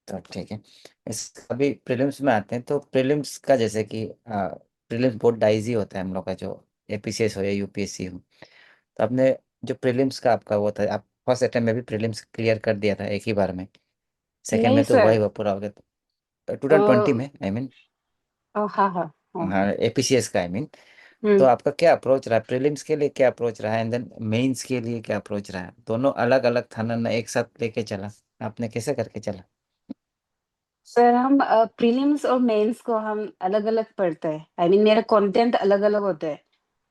तो ठीक है। इस अभी प्रीलिम्स में आते हैं, तो प्रीलिम्स का जैसे कि प्रीलिम्स बहुत डाइजी होता है हम लोग का, जो एपीसीएस हो या यूपीएससी हो। तो आपने जो प्रीलिम्स का आपका वो था, आप फर्स्ट अटेम्प्ट में भी प्रीलिम्स क्लियर कर दिया था एक ही बार में? सेकेंड नहीं में तो सर। वही हुआ पूरा हो गया? अ, 2020 में आई मीन। हाँ हाँ हाँ। हाँ, एपीसीएस का आई मीन। तो हम्म। आपका क्या अप्रोच रहा, प्रीलिम्स के लिए क्या अप्रोच रहा है, एंड देन मेंस के लिए क्या अप्रोच रहा है? दोनों अलग अलग था ना, एक साथ लेके चला? आपने कैसे करके चला? सर हम प्रीलिम्स और मेंस को हम अलग अलग पढ़ते हैं। मेरा कंटेंट अलग अलग होता है।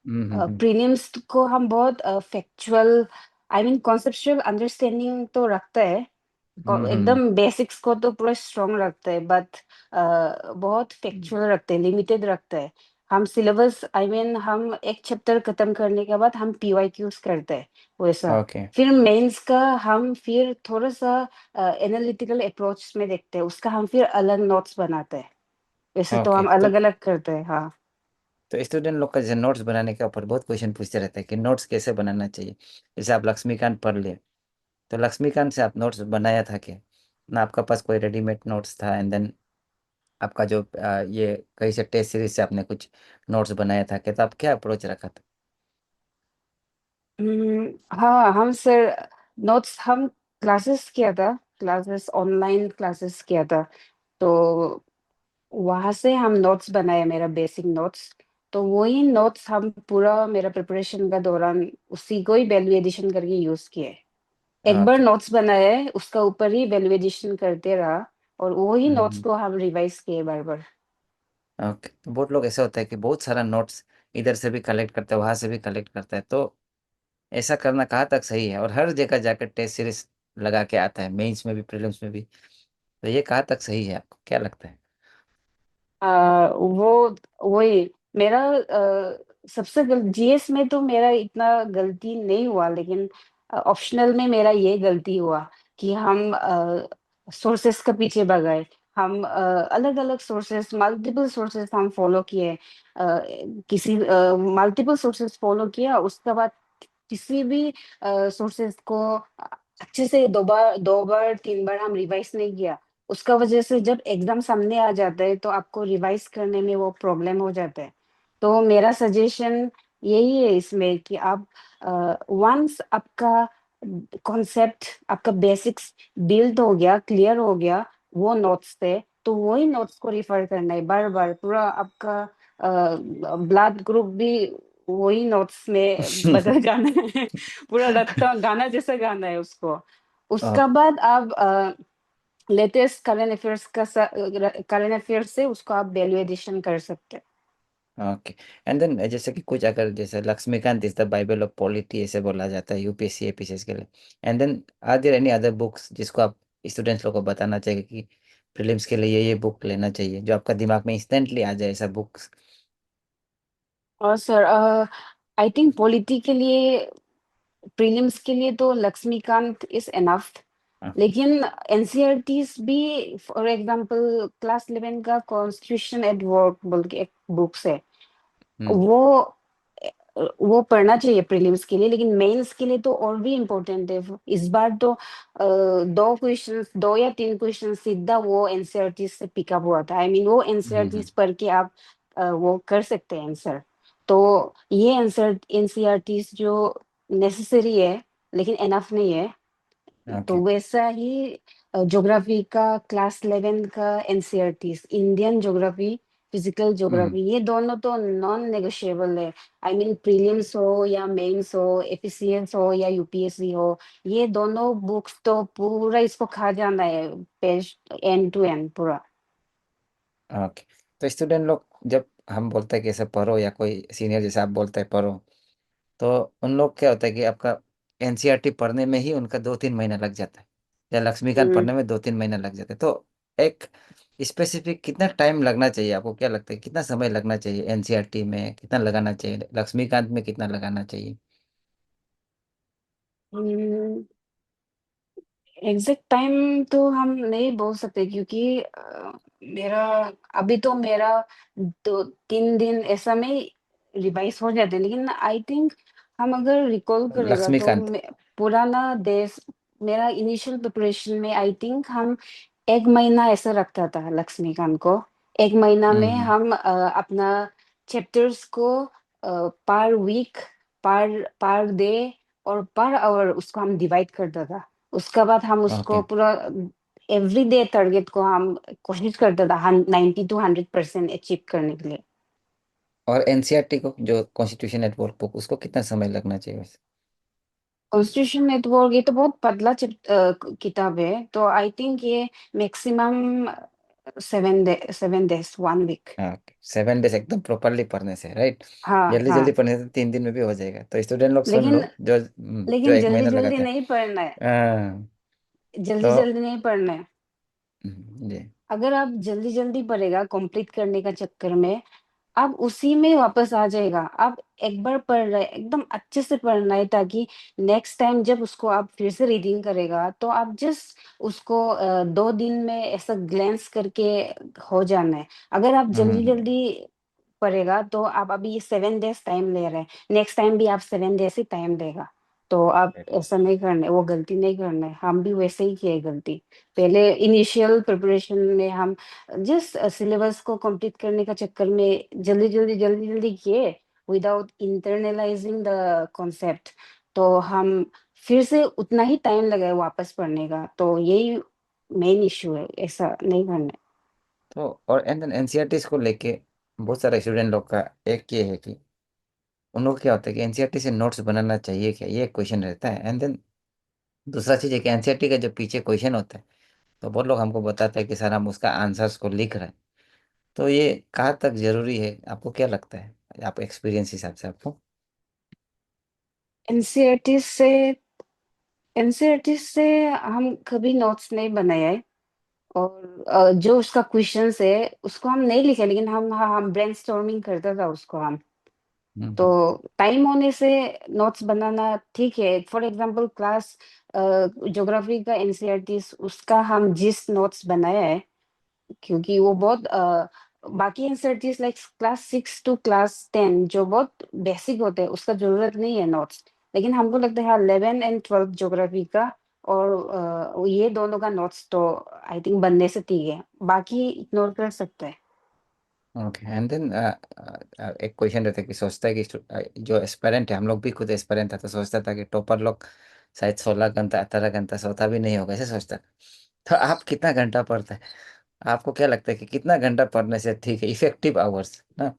हम्म। प्रीलिम्स को हम बहुत फैक्चुअल, कॉन्सेप्चुअल अंडरस्टैंडिंग तो रखता है। हम्म। एकदम बेसिक्स को तो पूरा स्ट्रॉन्ग रखते हैं, बट बहुत फैक्चुअल रखते हैं, लिमिटेड रखते हैं। हम सिलेबस हम एक चैप्टर खत्म करने के बाद हम पीवाईक्यूज करते हैं वैसा। ओके। फिर मेंस का हम फिर थोड़ा सा एनालिटिकल अप्रोच में देखते हैं, उसका हम फिर अलग नोट्स बनाते हैं। वैसे तो ओके। हम तो अलग अलग करते हैं, हाँ। स्टूडेंट लोग का जैसे नोट्स बनाने के ऊपर बहुत क्वेश्चन पूछते रहते हैं कि नोट्स कैसे बनाना चाहिए। जैसे आप लक्ष्मीकांत पढ़ लिए, तो लक्ष्मीकांत से आप नोट्स बनाया था क्या, ना आपका पास कोई रेडीमेड नोट्स था? एंड देन आपका जो ये कहीं से टेस्ट सीरीज से आपने कुछ नोट्स बनाया था क्या? तो आप क्या अप्रोच रखा था? हाँ हम सर, नोट्स हम क्लासेस किया था, क्लासेस ऑनलाइन क्लासेस किया था। तो वहां से हम नोट्स बनाए, मेरा बेसिक नोट्स। तो वही नोट्स हम पूरा मेरा प्रिपरेशन का दौरान उसी को ही वैल्यू एडिशन करके यूज किए। एक बार ओके। नोट्स बनाए, उसका ऊपर ही वैल्यू एडिशन करते रहा, और वही नोट्स हम्म। को हम रिवाइज किए बार बार। ओके। तो बहुत लोग ऐसा होता है कि बहुत सारा नोट्स इधर से भी कलेक्ट करता है, वहां से भी कलेक्ट करता है, तो ऐसा करना कहाँ तक सही है? और हर जगह जाकर टेस्ट सीरीज लगा के आता है, मेंस में भी प्रीलिम्स में भी। तो ये कहाँ तक सही है, आपको क्या लगता है? वो वही मेरा सबसे जीएस में तो मेरा इतना गलती नहीं हुआ, लेकिन ऑप्शनल में मेरा ये गलती हुआ कि हम सोर्सेस के पीछे भगाए। हम अलग अलग सोर्सेस, मल्टीपल सोर्सेस हम फॉलो किए। किसी मल्टीपल सोर्सेस फॉलो किया, उसके बाद किसी भी सोर्सेस को अच्छे से दो बार तीन बार हम रिवाइज नहीं किया। उसका वजह से जब एग्जाम सामने आ जाता है तो आपको रिवाइज करने में वो प्रॉब्लम हो जाता है। तो मेरा सजेशन यही है इसमें कि आप वंस आपका कॉन्सेप्ट, आपका बेसिक्स बिल्ड हो गया, क्लियर हो गया वो नोट्स से, तो वही नोट्स को रिफर करना है बार बार। पूरा आपका ब्लड ग्रुप भी वही नोट्स में बदल जाना है। पूरा रट्टा गाना जैसा गाना है उसको। उसका बाद आप लेटेस्ट करंट अफेयर्स का करंट अफेयर्स से उसको आप वैल्यू एडिशन कर सकते हैं। ओके। एंड देन जैसे कि कुछ अगर जैसे Laxmikanth is the Bible of polity ऐसे बोला जाता है यूपीएससी एपीसीएस के लिए। And then are there any other books जिसको आप स्टूडेंट्स लोग को बताना चाहिए कि प्रीलिम्स के लिए ये बुक लेना चाहिए, जो आपका दिमाग में इंस्टेंटली आ जाए ऐसा बुक्स? और सर आई थिंक पॉलिटी के लिए, प्रीलिम्स के लिए तो लक्ष्मीकांत इज एनफ। लेकिन एनसीईआरटीज भी, फॉर एग्जांपल क्लास 11 का कॉन्स्टिट्यूशन एट वर्क बोल के एक बुक्स है, हम्म। वो पढ़ना चाहिए प्रीलिम्स के लिए। लेकिन मेंस के लिए तो और भी इम्पोर्टेंट है। इस बार तो दो या तीन क्वेश्चन सीधा वो एनसीईआरटी से पिकअप हुआ था। वो एनसीईआरटी हम्म। पढ़ के आप वो कर सकते हैं आंसर। तो ये आंसर एनसीईआरटी जो नेसेसरी है, लेकिन एनफ नहीं है। तो ओके। वैसा ही ज्योग्राफी का क्लास 11 का एनसीईआरटी, इंडियन ज्योग्राफी, फिजिकल हम्म। ज्योग्राफी, ये दोनों तो नॉन नेगोशिएबल है। प्रीलिम्स हो या मेंस हो, एपीसीएस हो या यूपीएससी हो, ये दोनों बुक्स तो पूरा इसको खा जाना है, पेज एंड टू एंड पूरा। ओके। तो स्टूडेंट लोग जब हम बोलते हैं कि ऐसे पढ़ो, या कोई सीनियर जैसे आप बोलते हैं पढ़ो, तो उन लोग क्या होता है कि आपका एनसीईआरटी पढ़ने में ही उनका 2-3 महीना लग जाता है, या लक्ष्मीकांत हम्म। पढ़ने में 2-3 महीना लग जाता है। तो एक स्पेसिफिक कितना टाइम लगना चाहिए, आपको क्या लगता है कितना समय लगना चाहिए एनसीईआरटी में, कितना लगाना चाहिए लक्ष्मीकांत में, कितना लगाना चाहिए? एग्जैक्ट टाइम तो हम नहीं बोल सकते, क्योंकि मेरा अभी तो मेरा 2-3 दिन ऐसा में रिवाइज हो जाते हैं। लेकिन आई थिंक हम अगर रिकॉल करेगा तो लक्ष्मीकांत। पुराना देश, मेरा इनिशियल प्रिपरेशन में आई थिंक हम 1 महीना ऐसा रखता था लक्ष्मीकांत को। 1 महीना में हम्म। हम अपना चैप्टर्स को पर वीक, पर पर डे और पर आवर उसको हम डिवाइड करता था। उसके बाद हम ओके। उसको पूरा एवरीडे टारगेट को हम कोशिश करता था 90 to 100% अचीव करने के लिए। और एनसीईआरटी को, जो कॉन्स्टिट्यूशन नेटवर्क बुक, उसको कितना समय लगना चाहिए वैसे? कॉन्स्टिट्यूशन नेटवर्क ये तो बहुत पतला किताब है, तो आई थिंक ये मैक्सिमम 7 डेज 1 वीक। हाँ, 7 डेज एकदम प्रॉपरली पढ़ने से, राइट? हाँ जल्दी जल्दी हाँ, पढ़ने से 3 दिन में भी हो जाएगा। तो स्टूडेंट लोग सुन लो, लेकिन जो लेकिन एक जल्दी महीना जल्दी लगाते हैं। नहीं पढ़ना है, हाँ। जल्दी तो जल्दी नहीं पढ़ना है। जी। अगर आप जल्दी जल्दी पढ़ेगा कंप्लीट करने का चक्कर में, आप उसी में वापस आ जाएगा। आप एक बार पढ़ रहे एकदम अच्छे से पढ़ना है, ताकि नेक्स्ट टाइम जब उसको आप फिर से रीडिंग करेगा तो आप जस्ट उसको 2 दिन में ऐसा ग्लैंस करके हो जाना है। अगर आप जल्दी हम्म। जल्दी पड़ेगा तो आप अभी ये 7 डेज टाइम ले रहे हैं, नेक्स्ट टाइम भी आप 7 डेज ही टाइम देगा। तो आप ऐसा नहीं करना है, वो गलती नहीं करना है। हम भी वैसे ही किए गलती। पहले इनिशियल प्रिपरेशन में हम जस्ट सिलेबस को कंप्लीट करने का चक्कर में जल्दी जल्दी किए, विदाउट इंटरनलाइजिंग द कॉन्सेप्ट। तो हम फिर से उतना ही टाइम लगाए वापस पढ़ने का, तो यही मेन इश्यू है, ऐसा नहीं करना है। तो और एंड देन एनसीईआरटी को लेके बहुत सारे स्टूडेंट लोग का एक ये है कि उन लोग क्या होता है कि एनसीईआरटी से नोट्स बनाना चाहिए क्या, ये क्वेश्चन रहता है। एंड देन दूसरा चीज है कि एनसीईआरटी का जो पीछे क्वेश्चन होता है, तो बहुत लोग हमको बताते हैं कि सर हम उसका आंसर्स को लिख रहे हैं। तो ये कहाँ तक जरूरी है, आपको क्या लगता है, आप एक्सपीरियंस हिसाब से आपको? एनसीईआरटी से एनसीईआरटी से हम कभी नोट्स नहीं बनाए हैं। और जो उसका क्वेश्चंस है उसको हम नहीं लिखे, लेकिन हम ब्रेनस्टॉर्मिंग करता था उसको हम। तो हम्म। टाइम होने से नोट्स बनाना ठीक है। फॉर एग्जांपल क्लास ज्योग्राफी का एनसीईआरटी उसका हम जिस नोट्स बनाया है, क्योंकि वो बहुत बाकी NCERTs like class 6 to class 10 जो बहुत बेसिक होते हैं उसका जरूरत नहीं है नोट्स। लेकिन हमको लगता है हाँ, 11 and 12 ज्योग्राफी का और ये दोनों का नोट्स तो आई थिंक बनने से ठीक है, बाकी इग्नोर कर सकते हैं। ओके। एंड देन एक क्वेश्चन रहता है कि सोचता है कि जो एस्पेरेंट है, हम लोग भी खुद एस्पेरेंट था, तो सोचता था कि टॉपर लोग शायद 16 घंटा 18 घंटा सोता भी नहीं होगा, ऐसे सोचता था। तो आप कितना घंटा पढ़ते हैं? आपको क्या लगता है कि कितना घंटा पढ़ने से ठीक है, इफेक्टिव आवर्स ना?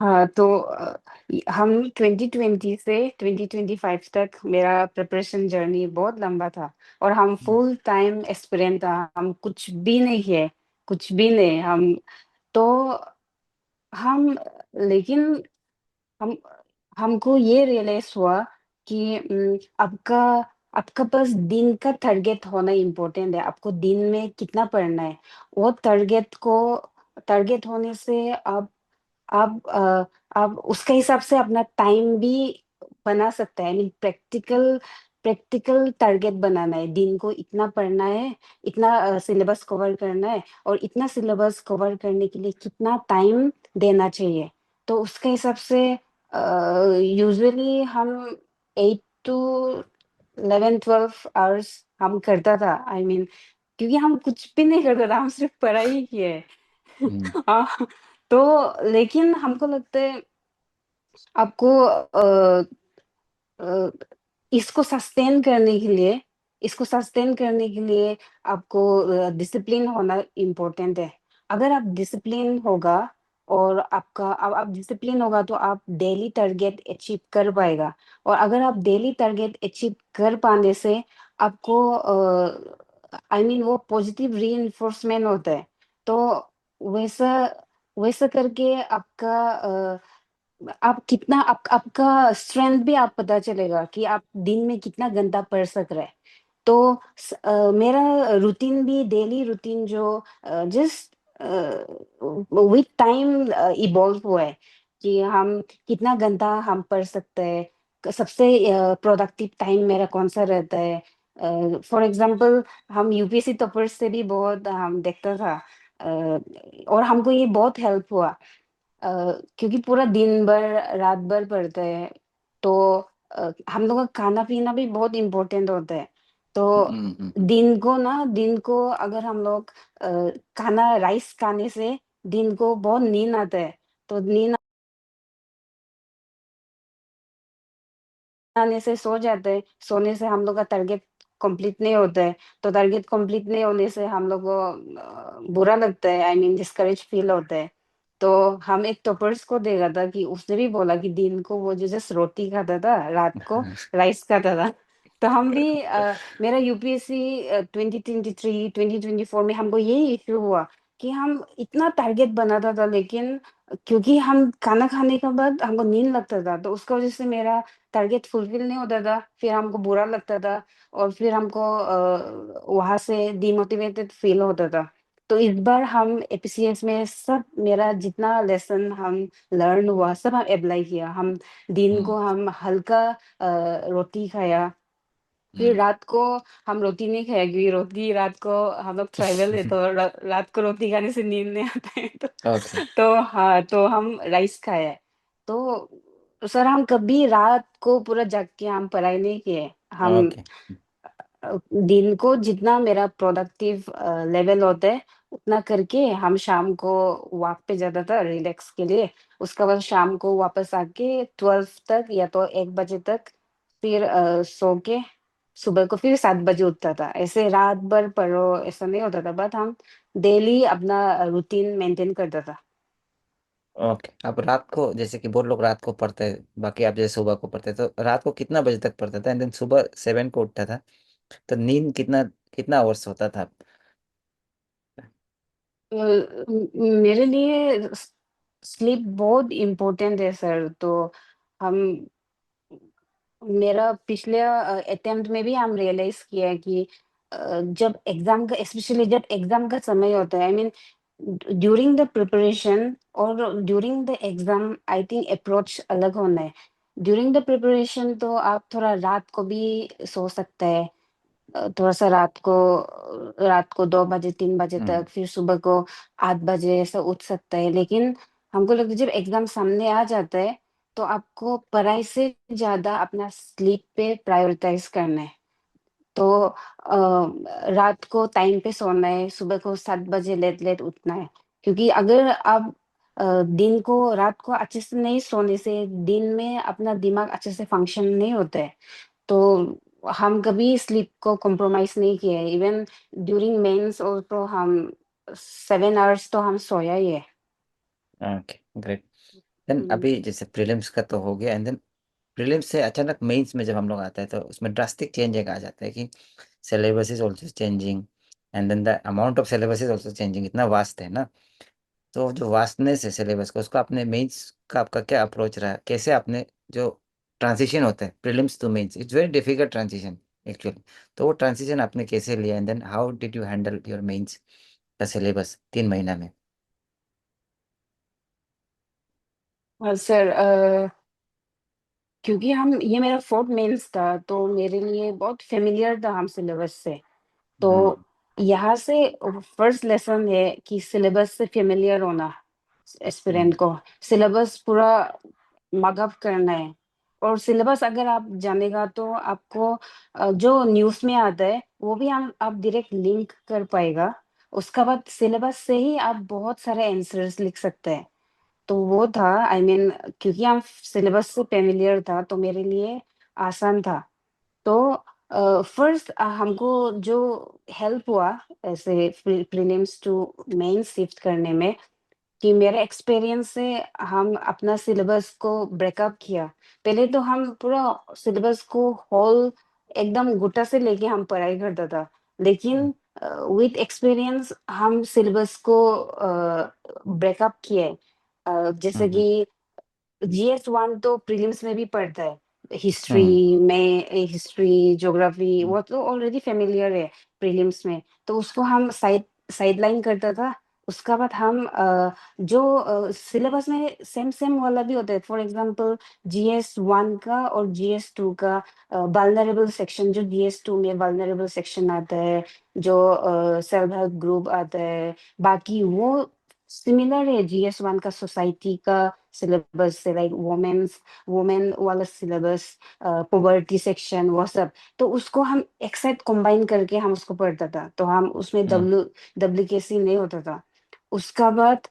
हाँ, तो हम 2020 से 2025 तक मेरा प्रिपरेशन जर्नी बहुत लंबा था, और हम फुल टाइम एस्पिरेंट था। हम कुछ भी नहीं किए, कुछ भी नहीं हम। तो हम लेकिन हम हमको ये रियलाइज हुआ कि आपका आपका पास दिन का टारगेट होना इम्पोर्टेंट है। आपको दिन में कितना पढ़ना है, वो टारगेट होने से आप आप उसके हिसाब से अपना टाइम भी बना सकते हैं। I mean practical practical target बनाना है, दिन को इतना पढ़ना है, इतना सिलेबस कवर करना है, और इतना सिलेबस कवर करने के लिए कितना टाइम देना चाहिए। तो उसके हिसाब से यूजुअली हम 8 to 11 12 आवर्स हम करता था। आई मीन क्योंकि हम कुछ भी नहीं करता था, हम सिर्फ पढ़ाई ही किए। हम्म। हाँ, तो लेकिन हमको लगता है आपको अ, इसको सस्टेन करने के लिए इसको सस्टेन करने के लिए आपको डिसिप्लिन होना इम्पोर्टेंट है। अगर आप डिसिप्लिन होगा और आप डिसिप्लिन होगा तो आप डेली टारगेट अचीव कर पाएगा। और अगर आप डेली टारगेट अचीव कर पाने से आपको आई मीन वो पॉजिटिव रीइंफोर्समेंट होता है। तो वैसा वैसा करके आप कितना आपका स्ट्रेंथ भी आप पता चलेगा कि आप दिन में कितना घंटा पढ़ सक रहे हैं। तो मेरा रूटीन भी डेली रूटीन जो जस्ट विथ टाइम इवॉल्व हुआ है, कि हम कितना घंटा हम पढ़ सकते हैं, सबसे प्रोडक्टिव टाइम मेरा कौन सा रहता है। फॉर एग्जांपल हम यूपीएससी टॉपर्स से भी बहुत हम देखता था, और हमको ये बहुत हेल्प हुआ। क्योंकि पूरा दिन भर रात भर पढ़ते हैं, तो हम लोग का खाना पीना भी बहुत इम्पोर्टेंट होता है। तो हम्म। दिन को अगर हम लोग खाना राइस खाने से दिन को बहुत नींद आता है, तो नींद आने से सो जाते हैं, सोने से हम लोग का टारगेट कंप्लीट नहीं होता है, तो टारगेट कंप्लीट नहीं होने से हम लोग को बुरा लगता है, आई मीन डिस्करेज फील होता है। तो हम एक टॉपर्स को देखा था कि उसने भी बोला कि दिन को वो जो जस्ट रोटी खाता था, रात को राइस खाता था। तो हम भी मेरा यूपीएससी 2023 2024 में हमको यही इश्यू हुआ कि हम इतना टारगेट बनाता था, लेकिन क्योंकि हम खाना खाने के बाद हमको नींद लगता था, तो उसका वजह से मेरा टारगेट फुलफिल नहीं होता था, फिर हमको बुरा लगता था और फिर हमको वहाँ से डिमोटिवेटेड फील होता था। तो इस बार हम एपीसीएस में सब मेरा जितना लेसन हम लर्न हुआ सब हम अप्लाई किया। हम दिन हम्म को हम हल्का रोटी खाया, फिर हम्म। रात को हम रोटी नहीं खाया क्योंकि रोटी रात को हम लोग ट्रैवल है, तो रात को रोटी खाने से नींद नहीं आता है। ओके तो हाँ, तो हम राइस खाए। तो सर हम कभी रात को पूरा जाग के हम पढ़ाई नहीं किए। हम ओके। दिन को जितना मेरा प्रोडक्टिव लेवल होता है उतना करके हम शाम को वॉक पे जाता था रिलैक्स के लिए। उसके बाद शाम को वापस आके 12 तक या तो 1 बजे तक फिर सो के सुबह को फिर 7 बजे उठता था। ऐसे रात भर पढ़ो ऐसा नहीं होता था, बट हम डेली अपना रूटीन मेंटेन करता था। ओके, आप रात को जैसे कि बहुत लोग रात को पढ़ते हैं, बाकी आप जैसे सुबह को पढ़ते हैं, तो रात को कितना बजे तक पढ़ता था, एंड देन सुबह 7 को उठता था, तो नींद कितना कितना आवर्स होता था? मेरे लिए स्लीप बहुत इम्पोर्टेंट है सर। तो हम मेरा पिछले अटेम्प्ट में भी हम रियलाइज किया है कि जब एग्जाम का स्पेशली जब एग्जाम का समय होता है, I mean during the preparation और during the exam, I think approach अलग होना है। ड्यूरिंग द प्रिपरेशन तो आप थोड़ा रात को भी सो सकते हैं, थोड़ा-सा रात को 2 बजे 3 बजे हम्म तक, फिर सुबह को 8 बजे ऐसा उठ सकता है। लेकिन हमको लगता है जब एग्ज़ाम सामने आ जाता है, तो आपको पढ़ाई से ज़्यादा अपना स्लीप पे प्रायोरिटाइज़ करना है। तो रात को टाइम पे सोना है, सुबह को 7 बजे लेट-लेट उठना है। क्योंकि अगर आप दिन को रात को अच्छे से नहीं सोने से दिन में अपना दिमाग अच्छे से फंक्शन नहीं होता है। तो हम कभी स्लीप को कॉम्प्रोमाइज़ नहीं किए हैं। इवन ड्यूरिंग मेंस ऑल्सो हम 7 आवर्स तो हम सोया ही है। Okay great. देन हुँ। अभी जैसे प्रीलिम्स का तो हो गया, एंड देन प्रीलिम्स से अचानक मेंस में जब हम लोग आते हैं, तो उसमें ड्रास्टिक चेंज एक आ जाता है कि syllabus is also changing, and then the amount of syllabus is also changing, इतना वास्ट है ना। तो जो वास्टनेस है सिलेबस का, उसको आपने मेंस का आपका क्या अप्रोच रहा है, कैसे आपने जो ट्रांजिशन होता है prelims to mains, it's very difficult transition actually, तो वो ट्रांजिशन आपने कैसे लिया, and then how did you handle your mains का सिलेबस 3 महीना में? सर क्योंकि हम ये मेरा 4th मेंस था, तो मेरे लिए बहुत फ़ैमिलियर था हम सिलेबस से। हम्म तो यहाँ से फर्स्ट लेसन है कि सिलेबस से फ़ैमिलियर होना, एस्पिरेंट हम्म को। सिलेबस पूरा मग अप करना है, और सिलेबस अगर आप जानेगा तो आपको जो न्यूज़ में आता है वो भी हम आप डायरेक्ट लिंक कर पाएगा। उसके बाद सिलेबस से ही आप बहुत सारे आंसर्स लिख सकते हैं। तो वो था, आई मीन क्योंकि हम सिलेबस से फ़ैमिलियर था तो मेरे लिए आसान था। तो फर्स्ट हमको जो हेल्प हुआ ऐसे प्रीलिम्स टू मेंस शिफ्ट करने में, कि मेरे एक्सपीरियंस से हम अपना सिलेबस को ब्रेकअप किया। पहले तो हम पूरा सिलेबस को होल एकदम गोटा से लेके हम पढ़ाई करता था। लेकिन विथ एक्सपीरियंस हम सिलेबस को ब्रेकअप किए। जैसे हम्म कि जीएस 1 तो प्रीलिम्स में भी पढ़ता है। हम्म हिस्ट्री, ज्योग्राफी हम्म वो तो ऑलरेडी फ़ैमिलियर है प्रीलिम्स में, तो उसको हम साइडलाइन करता था। उसके बाद हम जो सिलेबस में सेम वाला भी होता है। फॉर एग्ज़ाम्पल जीएस 1 का और जीएस 2 का वल्नरेबल सेक्शन, जो जीएस 2 में वल्नरेबल सेक्शन आता है, जो सेल्फ हेल्प ग्रुप आता है, बाकी वो सिमिलर है GS1 का, सोसाइटी का सिलेबस से, लाइक वुमेन्स, वुमेन वाला सिलेबस, पॉवर्टी सेक्शन, वो सब। तो उसको हम एक साथ कंबाइन करके हम उसको पढ़ता था, तो हम उसमें हम्म। डब्ल्यूकेसी नहीं होता था। उसका बाद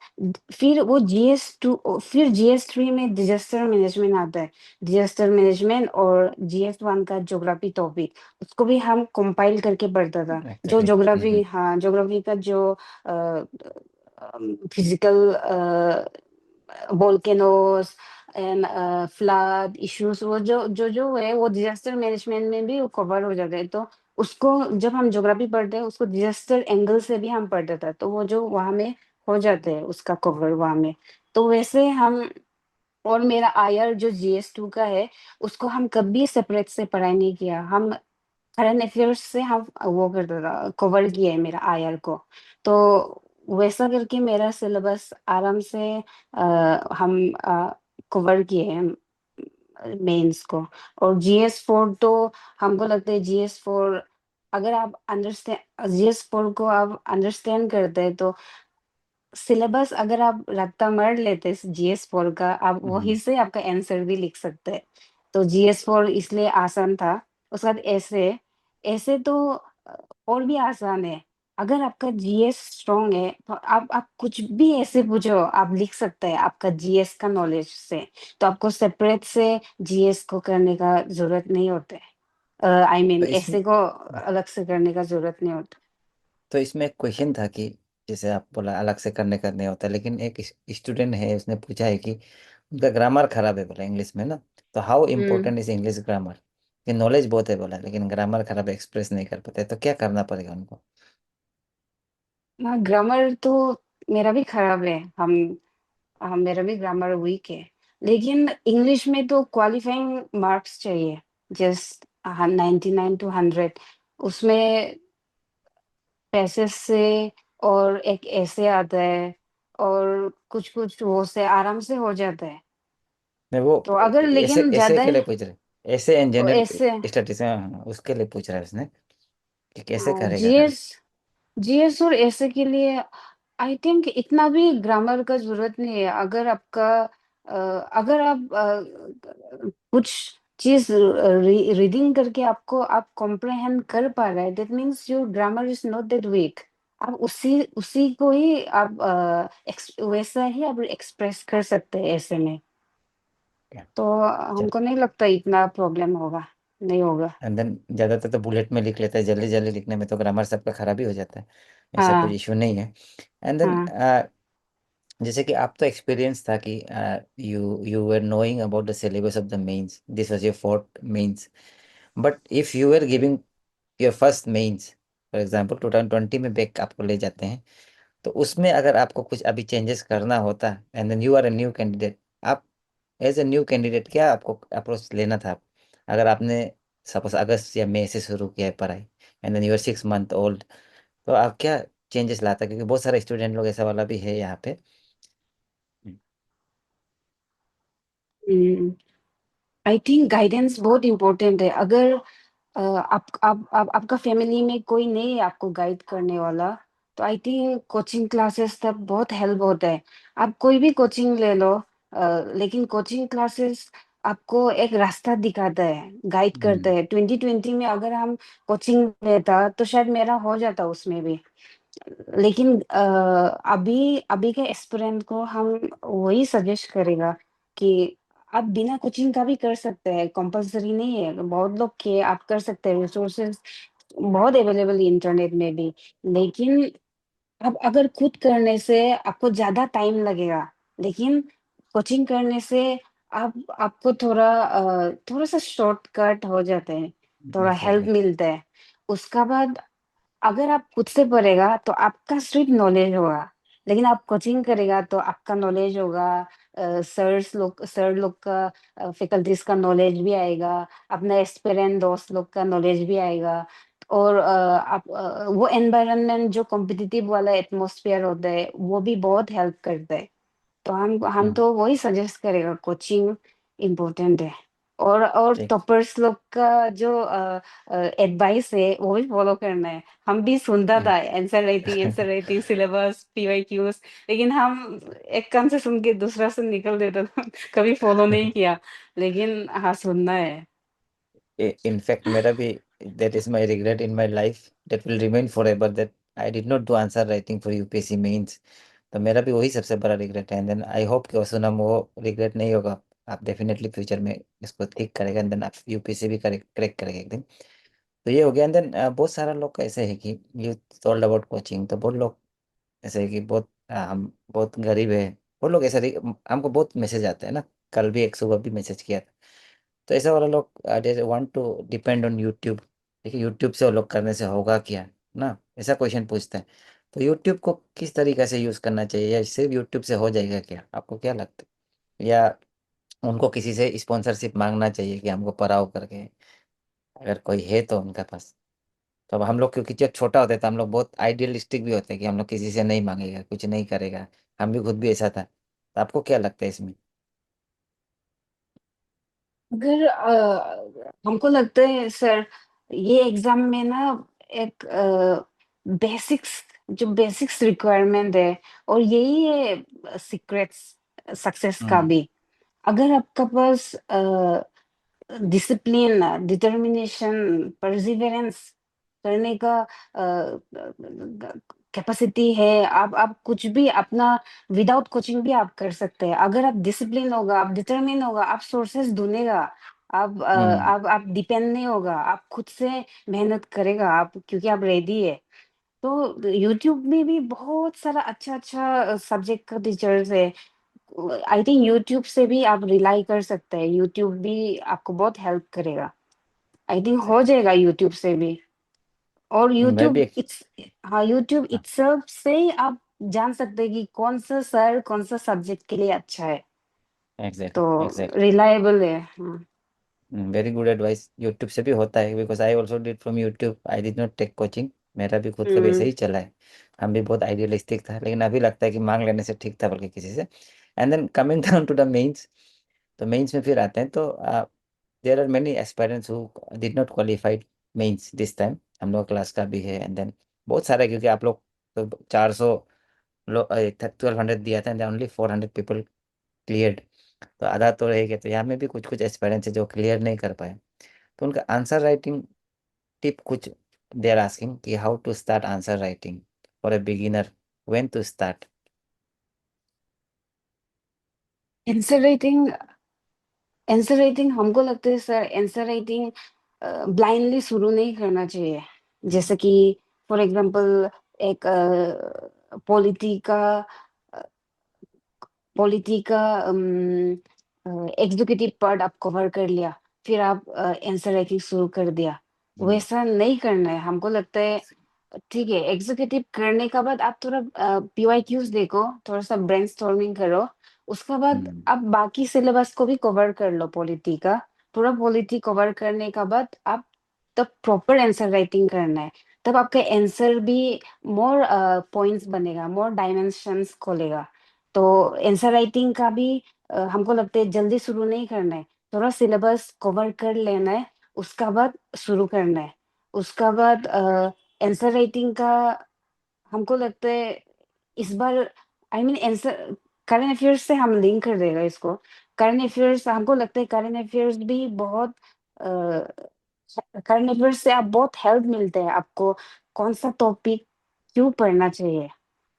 फिर वो GS2, फिर GS3 में डिजास्टर मैनेजमेंट आता है। डिजास्टर मैनेजमेंट और GS1 का ज्योग्राफी टॉपिक, उसको भी हम कंपाइल करके पढ़ता था। जो एग्जैक्टली। ज्योग्राफी, हाँ, ज्योग्राफी का जो physical volcanoes and flood issues, वो जो है वो डिजास्टर मैनेजमेंट में भी कवर हो जाते हैं। तो उसको जब हम ज्योग्राफी पढ़ते हैं, उसको डिजास्टर एंगल से भी हम पढ़ते थे, तो वो जो वहां में हो जाते हैं उसका कवर वहां में। तो वैसे हम, और मेरा आयर जो GS2 का है, उसको हम कभी सेपरेट से पढ़ाई नहीं किया। हम करंट अफेयर्स से हम वो करता था, कवर किया है मेरा आयर को। तो वैसा करके मेरा सिलेबस आराम से हम कवर किए हैं मेंस को। और GS4 तो हमको लगता है GS4, अगर आप अंडरस्टैंड GS4 को आप अंडरस्टैंड करते हैं, तो सिलेबस अगर आप रट्टा मार लेते GS4 का, आप वहीं से आपका आंसर भी लिख सकते हैं। तो GS4 इसलिए आसान था। उसके बाद ऐसे, ऐसे तो और भी आसान है। अगर आपका GS स्ट्रांग है, तो आप कुछ भी ऐसे पूछो, आप लिख सकते हैं आपका GS का नॉलेज से। तो आपको सेपरेट से GS को करने का जरूरत नहीं होता है। आई तो मीन इसमें ऐसे को अलग से करने का जरूरत नहीं होता। तो इसमें एक क्वेश्चन था कि जैसे आप बोला अलग से करने का नहीं होता, लेकिन एक स्टूडेंट है उसने पूछा है कि उनका ग्रामर खराब है बोला इंग्लिश में ना। तो how hmm. Important is English grammar? कि नॉलेज बहुत है बोला लेकिन ग्रामर खराब है, एक्सप्रेस नहीं कर पाते, तो क्या करना पड़ेगा उनको? हाँ, ग्रामर तो मेरा भी खराब है। मेरा भी ग्रामर वीक है। लेकिन इंग्लिश में तो क्वालिफाइंग मार्क्स चाहिए, जस्ट 99 to 100। उसमें पैसेज से और एक ऐसे आता है, और कुछ कुछ वो से आराम से हो जाता है। मैं वो तो अगर ऐसे लेकिन ऐसे ज्यादा के लिए पूछ रहे, ऐसे इन जनरल ऐसे, स्टैटिस्टिक्स, उसके लिए पूछ रहा है उसने कि कैसे करेगा अगर। जीएस जीएस और ऐसे के लिए आई थिंक इतना भी ग्रामर का जरूरत नहीं है। अगर आपका अगर आप कुछ चीज रीडिंग करके आपको आप कॉम्प्रहेंड कर पा रहे हैं, that means your grammar is not that weak. आप उसी उसी को ही आप वैसा ही आप एक्सप्रेस कर सकते हैं ऐसे में। तो चल, हमको नहीं लगता इतना प्रॉब्लम होगा, नहीं होगा। एंड देन ज़्यादातर तो बुलेट में लिख लेता है, जल्दी जल्दी लिखने में तो ग्रामर सबका खराब ही हो जाता है। ऐसा कुछ हाँ, इशू नहीं है। एंड देन हाँ। जैसे कि आप तो एक्सपीरियंस था कि you you were knowing about the syllabus of the mains, this was your fourth mains, but if you were giving your first mains, for example 2020 में बैक आपको ले जाते हैं, तो उसमें अगर आपको कुछ अभी चेंजेस करना होता and then you are a new candidate, आप एज ए न्यू कैंडिडेट क्या आपको अप्रोच लेना था? अगर आपने सपोज अगस्त या मई से शुरू किया है पढ़ाई and then you are 6 month old, तो आप क्या चेंजेस लाता? क्योंकि बहुत सारे स्टूडेंट लोग ऐसा वाला भी है यहाँ पे। आई थिंक गाइडेंस बहुत इम्पोर्टेंट है। अगर आपका फैमिली में कोई नहीं है आपको गाइड करने वाला, तो आई थिंक कोचिंग क्लासेस तब बहुत हेल्प होता है। आप कोई भी कोचिंग ले लो, लेकिन कोचिंग क्लासेस आपको एक रास्ता दिखाता है, गाइड करता हम्म। है। 2020 में अगर हम कोचिंग लेता तो शायद मेरा हो जाता उसमें भी। लेकिन अभी अभी के एस्पिरेंट को हम वही सजेस्ट करेगा कि आप बिना कोचिंग का भी कर सकते हैं, कंपलसरी नहीं है। बहुत लोग के आप कर सकते हैं, रिसोर्सेज बहुत अवेलेबल इंटरनेट में भी। लेकिन आप अगर खुद करने से आपको ज्यादा टाइम लगेगा, लेकिन कोचिंग करने से आप आपको थोड़ा सा शॉर्टकट हो जाते हैं, थोड़ा हेल्प एग्जैक्टली। मिलता है। उसका बाद अगर आप खुद से पढ़ेगा तो आपका सिर्फ नॉलेज होगा, लेकिन आप कोचिंग करेगा तो आपका नॉलेज होगा, सर लोग का, फैकल्टीज का नॉलेज भी आएगा, अपना एस्पिरेंट दोस्त लोग का नॉलेज भी आएगा। और वो एनवायरनमेंट जो कॉम्पिटिटिव वाला एटमोसफियर होता है, वो भी बहुत हेल्प करता है। तो हम तो वही सजेस्ट करेगा, कोचिंग इम्पोर्टेंट है। और ठीक। टॉपर्स लोग का जो एडवाइस है वो भी फॉलो करना है। हम भी सुनता हम्म। था आंसर राइटिंग सिलेबस पीवाईक्यूज, लेकिन हम एक कान से सुन के दूसरा से निकल देता था। कभी फॉलो नहीं किया, लेकिन हाँ सुनना है। In fact, मेरा भी that is my regret in my life that will remain forever that I did not do answer writing for UPSC mains. तो मेरा भी वही सबसे बड़ा रिग्रेट है, एंड देन आई होप कि वसुनम वो रिग्रेट नहीं होगा। आप डेफिनेटली फ्यूचर में इसको ठीक करेगा, एंड देन आप यूपीएससी भी क्रैक करेगा एक दिन। तो ये हो गया, एंड देन बहुत सारा लोग का ऐसे है कि यू टोल्ड अबाउट कोचिंग, तो बहुत लोग ऐसे है कि बहुत हम बहुत गरीब है। बहुत लोग ऐसे हमको बहुत मैसेज आते हैं ना। कल भी एक सुबह भी मैसेज किया था। तो ऐसा वाला लोग they want to depend on YouTube. देखिए यूट्यूब से वो लोग करने से होगा क्या ना, ऐसा क्वेश्चन पूछते हैं। तो यूट्यूब को किस तरीके से यूज़ करना चाहिए, या सिर्फ यूट्यूब से हो जाएगा क्या, आपको क्या लगता है? या उनको किसी से स्पॉन्सरशिप मांगना चाहिए कि हमको पढ़ाओ करके, अगर कोई है तो उनका पास। तो अब हम लोग क्योंकि जब छोटा होता है तो हम लोग बहुत आइडियलिस्टिक भी होते हैं कि हम लोग किसी से नहीं मांगेगा, कुछ नहीं करेगा। हम भी खुद भी ऐसा था। तो आपको क्या लगता है इसमें? अगर हमको लगता है सर, ये एग्जाम में ना एक बेसिक्स, जो बेसिक्स रिक्वायरमेंट है, और यही है सीक्रेट्स सक्सेस का हम्म। भी। अगर आपका पास डिसिप्लिन, डिटर्मिनेशन, परसिवरेंस करने का कैपेसिटी है, आप कुछ भी अपना विदाउट कोचिंग भी आप कर सकते हैं। अगर आप डिसिप्लिन होगा, आप डिटर्मिन होगा, आप सोर्सेस ढूंढेगा, हम्म। आप डिपेंड नहीं होगा, आप खुद से मेहनत करेगा, आप क्योंकि आप रेडी है। तो यूट्यूब में भी बहुत सारा अच्छा अच्छा सब्जेक्ट का टीचर्स है। आई थिंक यूट्यूब से भी आप रिलाई कर सकते हैं, यूट्यूब भी आपको बहुत हेल्प करेगा। आई थिंक हो जाएगा यूट्यूब से भी। और मैं भी यूट्यूब इट्स, हाँ यूट्यूब इट्सल्फ से ही आप जान सकते हैं कि कौन सा सर कौन सा सब्जेक्ट के लिए अच्छा है। तो एग्जैक्टली एग्जैक्टली। रिलायबल है, हाँ। Very good advice. यूट्यूब से भी होता है, because I also did from YouTube, I did not take coaching. मेरा भी खुद का वैसे हम्म। ही चला है। हम भी बहुत आइडियलिस्टिक था, लेकिन अभी लगता है कि मांग लेने से ठीक था बल्कि किसी से। And then coming down to the mains. तो मेंस में फिर आते हैं तो there are many aspirants who did not qualified mains this time. हम लोग क्लास का भी है, एंड देन बहुत सारा है, क्योंकि आप लोग तो 400 1200 दिया था, एंड ओनली 400 पीपल क्लियर्ड। तो आधा तो रह गया। तो यहाँ में भी कुछ कुछ एस्पायरेंट्स है जो क्लियर नहीं कर पाए। तो उनका आंसर राइटिंग टिप कुछ दे आर आस्किंग कि how to start answer writing for a beginner, when to start. Answer writing, answer writing हमको लगता है सर, आंसर राइटिंग ब्लाइंडली शुरू नहीं करना चाहिए। जैसे कि फॉर एग्जांपल एक पॉलिटी का पॉलिटी का एग्जीक्यूटिव पार्ट आप कवर कर लिया, फिर आप आंसर राइटिंग शुरू कर दिया। वैसा नहीं करना है हमको लगता है। ठीक है, एग्जीक्यूटिव करने का बाद आप थोड़ा पीवाईक्यूज देखो, थोड़ा सा ब्रेनस्टॉर्मिंग करो। उसके बाद आप बाकी सिलेबस को भी कवर कर लो, पॉलिटी का पूरा पॉलिटी कवर करने का बाद आप तब प्रॉपर आंसर राइटिंग करना है। तब आपका आंसर भी मोर पॉइंट्स बनेगा, मोर डायमेंशंस खोलेगा। तो आंसर राइटिंग का भी हमको लगता है जल्दी शुरू नहीं करना है, थोड़ा सिलेबस कवर कर लेना है, उसका बाद शुरू करना है। उसका बाद आंसर राइटिंग का हमको लगता है इस बार, I mean answer current affairs से हम लिंक कर देगा इसको। करंट अफेयर्स हमको लगता है, करंट अफेयर्स भी बहुत करंट अफेयर्स से आप बहुत हेल्प मिलते हैं आपको, कौन सा टॉपिक क्यों पढ़ना चाहिए।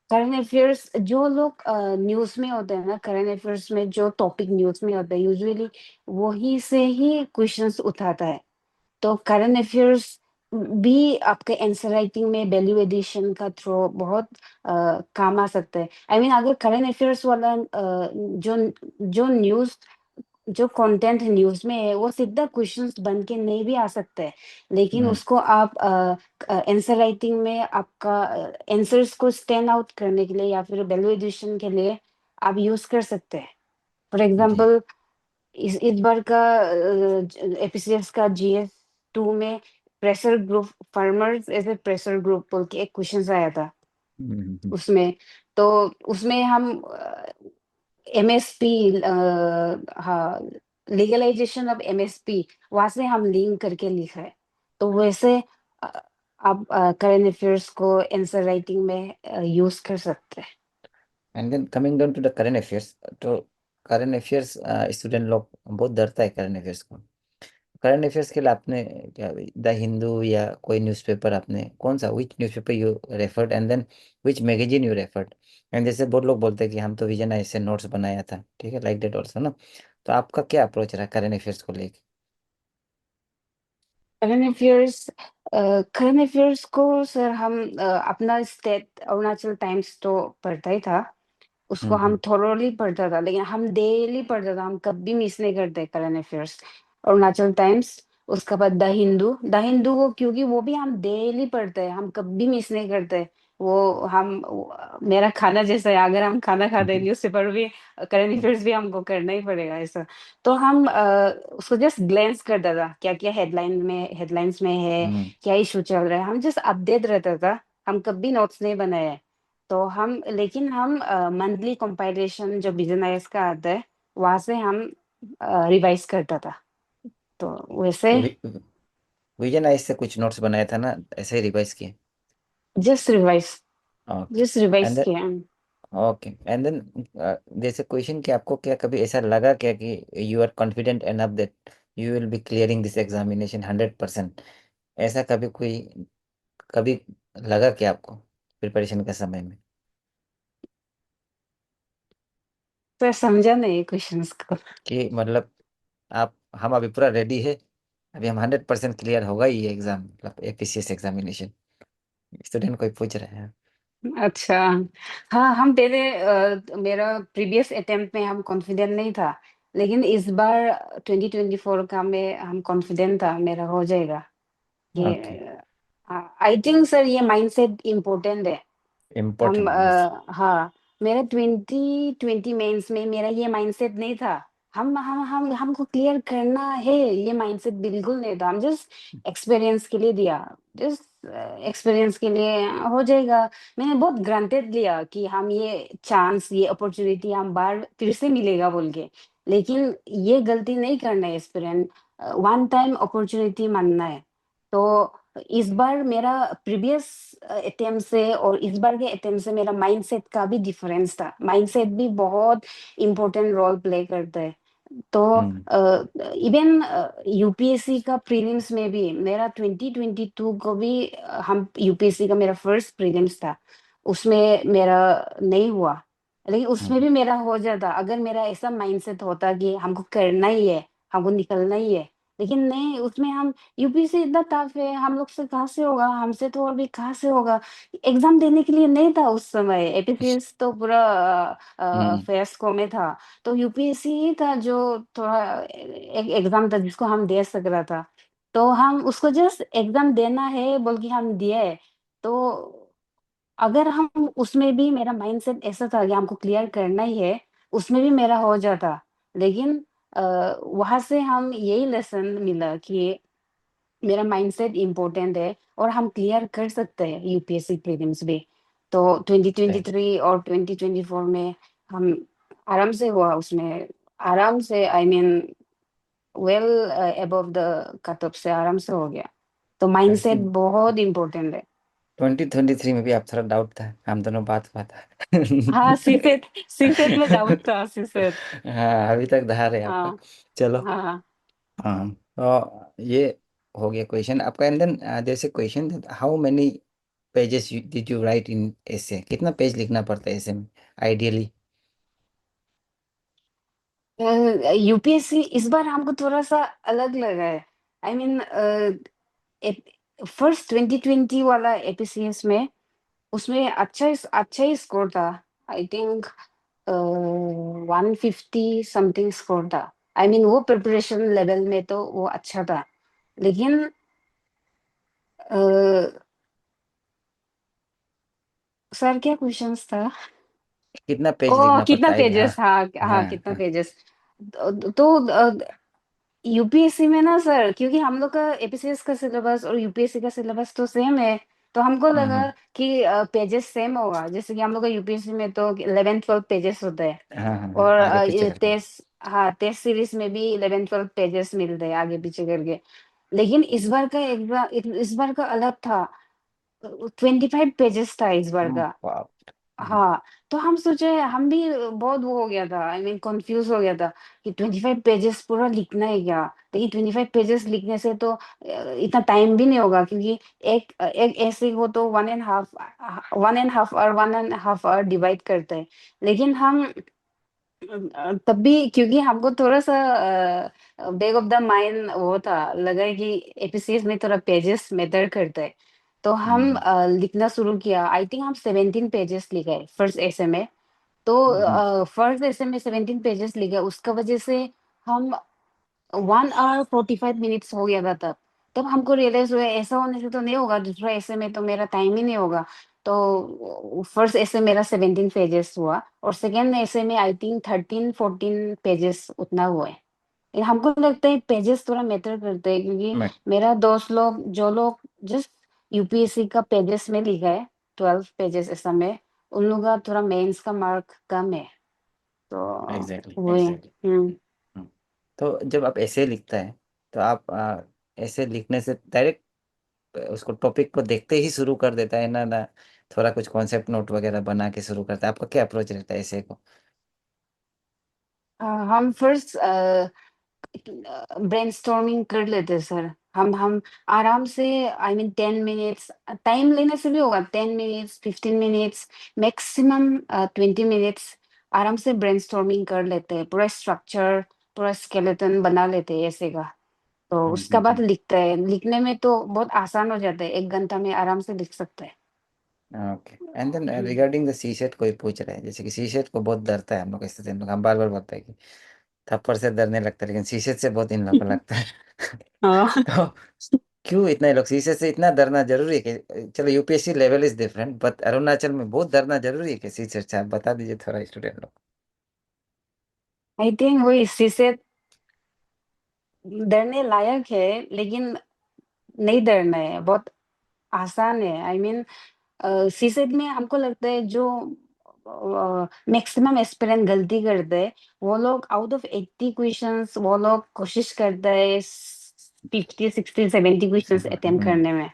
करंट अफेयर्स जो लोग न्यूज में होते हैं ना, करंट अफेयर्स में जो टॉपिक न्यूज में होता है यूजुअली वही से ही क्वेश्चंस उठाता है। तो करंट अफेयर्स भी आपके आंसर राइटिंग में वैल्यू एडिशन का थ्रो बहुत काम आ सकता है। आई मीन अगर करंट अफेयर्स वाला जो जो न्यूज जो कंटेंट न्यूज में है वो सीधा क्वेश्चंस बन के नहीं भी आ सकता है, लेकिन उसको आप आंसर राइटिंग में आपका आंसर्स को स्टैंड आउट करने के लिए या फिर वैल्यू एडिशन के लिए आप यूज कर सकते हैं। For ji. एग्जांपल इस बार का एपीसीएस का जीएस 2 में pressure group, farmers as a pressure group बोल के एक क्वेश्चन आया था उसमें। तो उसमें हम एमएसपी, हाँ, लीगलाइजेशन ऑफ एमएसपी, वहां से हम लिंक करके लिखा है। तो वैसे अ, आप करंट अफेयर्स को आंसर राइटिंग में यूज कर सकते हैं। And then coming down to the current affairs, तो करंट अफेयर्स स्टूडेंट लोग बहुत डरता है करंट अफेयर्स को। करंट अफेयर्स के लिए आपने क्या द हिंदू या कोई न्यूज़पेपर, आपने कौन सा, which newspaper you referred and then which magazine you referred? And जैसे बहुत लोग बोलते हैं कि हम तो विजन ऐसे नोट्स बनाया था, ठीक है, लाइक दैट ऑल्सो ना। तो आपका क्या अप्रोच रहा करंट अफेयर्स को लेके? करंट अफेयर्स करंट अफेयर्स को सर हम अपना स्टेट अरुणाचल टाइम्स तो पढ़ता ही था, उसको हम हम्म। थोरोली पढ़ता था, लेकिन हम डेली पढ़ता था, हम कभी मिस नहीं करते करंट अफेयर्स। अरुणाचल टाइम्स, उसके बाद द हिंदू को, क्योंकि वो भी हम डेली पढ़ते हैं, हम कभी मिस नहीं करते। मेरा खाना जैसा है, अगर हम खाना खाते हैं, हम्म। न्यूज़पेपर भी, करंट अफेयर्स भी हमको करना ही पड़ेगा ऐसा। तो हम उसको जस्ट ग्लेंस करता था, क्या क्या हेडलाइंस में है, हम्म। क्या इशू चल रहा है, हम जस्ट अपडेट रहता था। हम कभी नोट्स नहीं बनाए। तो हम लेकिन हम मंथली कंपाइलेशन जो बिजनेस का आता है, वहां से हम रिवाइज करता था। तो वैसे तो विजन आइस से कुछ नोट्स बनाया था ना, ऐसे ही रिवाइज किए? Just revise okay. Just revise and किया। ओके एंड देन जैसे क्वेश्चन कि आपको क्या कभी ऐसा लगा क्या कि you are confident enough that you will be clearing this examination 100%? ऐसा कभी कोई, कभी लगा क्या आपको प्रिपरेशन के समय में तो समझा नहीं क्वेश्चंस को। कि मतलब आप, हम अभी पूरा रेडी है, अभी हम 100% क्लियर होगा ही ये एग्जाम, मतलब एपीसीएस एग्जामिनेशन, स्टूडेंट कोई पूछ रहे हैं? अच्छा, हाँ, हम पहले मेरा प्रीवियस अटेम्प्ट में हम कॉन्फिडेंट नहीं था, लेकिन इस बार 2024 का में हम कॉन्फिडेंट था मेरा हो जाएगा ये। ओके। आई थिंक सर ये माइंडसेट इम्पोर्टेंट है। हम इम्पोर्टेंट, यस। हाँ, मेरा 2020 मेंस में मेरा ये माइंडसेट नहीं था। हम हमको क्लियर करना है, ये माइंडसेट बिल्कुल नहीं था। हम जस्ट एक्सपीरियंस के लिए दिया, जस्ट एक्सपीरियंस के लिए हो जाएगा। मैंने बहुत ग्रांटेड लिया कि हम ये चांस, ये अपॉर्चुनिटी हम बार फिर से मिलेगा बोल के। लेकिन ये गलती नहीं करना है एक्सपीरियंस, वन टाइम अपॉर्चुनिटी मानना है। तो इस बार मेरा प्रीवियस अटेम्प्ट से और इस बार के अटेम्प्ट से मेरा माइंडसेट का भी डिफरेंस था। माइंडसेट भी बहुत इम्पोर्टेंट रोल प्ले करता है। तो हम्म। इवन यूपीएससी का प्रीलिम्स में भी मेरा 2022 को भी हम यूपीएससी का मेरा फर्स्ट प्रीलिम्स था, उसमें मेरा नहीं हुआ। लेकिन उसमें हम्म। भी मेरा हो जाता अगर मेरा ऐसा माइंडसेट होता कि हमको करना ही है, हमको निकलना ही है। लेकिन नहीं, उसमें हम यूपीएससी इतना टफ है, हम लोग से कहाँ से होगा, हमसे तो और भी कहाँ से होगा। एग्जाम देने के लिए नहीं था उस समय, एपीसीएस तो पूरा हम्म। फेस्को में था। तो यूपीएससी ही था जो थोड़ा एक एग्जाम था जिसको हम दे सक रहा था। तो हम उसको जस्ट एग्जाम देना है बोल के हम दिए। तो अगर हम उसमें भी, मेरा माइंडसेट ऐसा था कि हमको क्लियर करना ही है, उसमें भी मेरा हो जाता। लेकिन वहां से हम यही लेसन मिला कि मेरा माइंडसेट इम्पोर्टेंट है और हम क्लियर कर सकते हैं यूपीएससी प्रीलिम्स भी। तो सही। 2023 और 2024 में हम आराम से हुआ उसमें, आराम से, I mean well above the cut off से आराम से हो गया। तो माइंडसेट एक्चुअली बहुत इम्पोर्टेंट है। 2023 में भी आप थोड़ा डाउट था, हम दोनों बात हुआ था। हाँ, सीसेट सीसेट में डाउट था, सीसेट। हाँ, अभी तक धार है आपका। हाँ, चलो। हाँ। हाँ, तो ये हो गया क्वेश्चन आपका। एंड देन जैसे question, how many pages did you write in ऐसे, कितना पेज लिखना पड़ता है ऐसे में आइडियली? यूपीएससी इस बार हमको थोड़ा सा अलग लगा है। आई मीन फर्स्ट 2020 वाला एपीसीएस में, उसमें अच्छा ही स्कोर था। आई थिंक 150 समथिंग स्कोर था। आई मीन वो प्रिपरेशन लेवल में तो वो अच्छा था। लेकिन सर क्या क्वेश्चंस था? कितना पेज ओ लिखना कितना पड़ता है? हाँ। पेजेस, हाँ हाँ, हाँ। कितना हाँ। पेजेस। तो यूपीएससी में ना सर, क्योंकि हम लोग का एपीसीएस का सिलेबस और यूपीएससी का सिलेबस तो सेम है, तो हमको लगा हम्म। कि पेजेस सेम होगा। जैसे कि हम लोग का यूपीएससी में तो 11-12 पेजेस होते हैं, हाँ हाँ हाँ, और आगे पीछे करके। हाँ, टेस्ट सीरीज में भी 11-12 पेजेस मिलते हैं आगे पीछे करके। लेकिन इस बार का एग्जाम, इस बार का अलग था। 25 पेजेस था इस बार का। वाह। हाँ, तो हम सोचे, हम भी बहुत वो हो गया था, आई मीन कंफ्यूज हो गया था कि 25 पेजेस पूरा लिखना है क्या। लेकिन 25 पेजेस लिखने से तो इतना टाइम भी नहीं होगा, क्योंकि एक एक ऐसे को तो 1.5 आवर 1.5 आवर डिवाइड करते हैं। लेकिन हम तब भी, क्योंकि हमको थोड़ा सा बैक ऑफ द माइंड वो था, लगा है कि एपीसीएस में थोड़ा पेजेस मैटर करता है। तो हम हम्म, लिखना शुरू किया। आई थिंक हम 17 पेजेस लिखे फर्स्ट ऐसे में। हम्म, तो फर्स्ट ऐसे में 17 पेजेस लिखे, उसका वजह से हम 1 hour 45 minutes हो गया था तब। तब हमको रियलाइज हुआ ऐसा होने से तो नहीं होगा, दूसरा ऐसे में तो मेरा टाइम ही नहीं होगा। तो फर्स्ट ऐसे मेरा 17 पेजेस हुआ, और सेकेंड ऐसे में आई थिंक 13-14 पेजेस उतना हुआ है। लेकिन हमको लगता है पेजेस थोड़ा मैटर करते हैं, क्योंकि मैं मेरा दोस्त लोग जो लोग जस्ट यूपीएससी का पेजेस में लिखा है, 12 पेजेस ऐसा में, उन लोग का थोड़ा मेंस का मार्क कम है। तो एग्जैक्टली वही। एग्जैक्टली। हम्म। तो जब आप ऐसे लिखता है तो आप ऐसे लिखने से डायरेक्ट उसको टॉपिक को देखते ही शुरू कर देता है ना ना, थोड़ा कुछ कॉन्सेप्ट नोट वगैरह बना के शुरू करता है? आपका क्या अप्रोच रहता है ऐसे को? हम फर्स्ट ब्रेनस्टॉर्मिंग कर लेते हैं सर। हम आराम से, आई मीन 10 मिनट्स टाइम लेने से भी होगा, 10 मिनट्स 15 मिनट्स, मैक्सिमम 20 मिनट्स आराम से ब्रेनस्टॉर्मिंग कर लेते हैं, पूरा स्ट्रक्चर, पूरा स्केलेटन बना लेते हैं ऐसे का। तो उसका बाद लिखते हैं, लिखने में तो बहुत आसान हो जाता है, 1 घंटा में आराम से लिख सकते हैं। Okay. And then hmm. Regarding the CSAT, कोई पूछ रहा है जैसे कि सी सेट को बहुत डरता है हम लोग, स्टूडेंट लोग, हम बार बार बोलते हैं कि थप्पड़ से डरने लगता है, लेकिन सी सेट से बहुत इन लोग को लगता है। हाँ। तो क्यों इतना ये लोग सी सेट से इतना डरना जरूरी है कि, चलो UPSC level is different but Arunachal में बहुत डरना जरूरी है कि सी सेट से? आप बता दीजिए थोड़ा स्टूडेंट लोग। आई थिंक वही इसी से डरने लायक है, लेकिन नहीं डरना है, बहुत आसान है। आई मीन सीसेट में हमको लगता है जो मैक्सिमम एस्पिरेंट गलती करते हैं, वो लोग आउट ऑफ 80 क्वेश्चंस वो लोग कोशिश करते हैं 50 60 70 क्वेश्चंस अटेम्प्ट हम्म, करने में।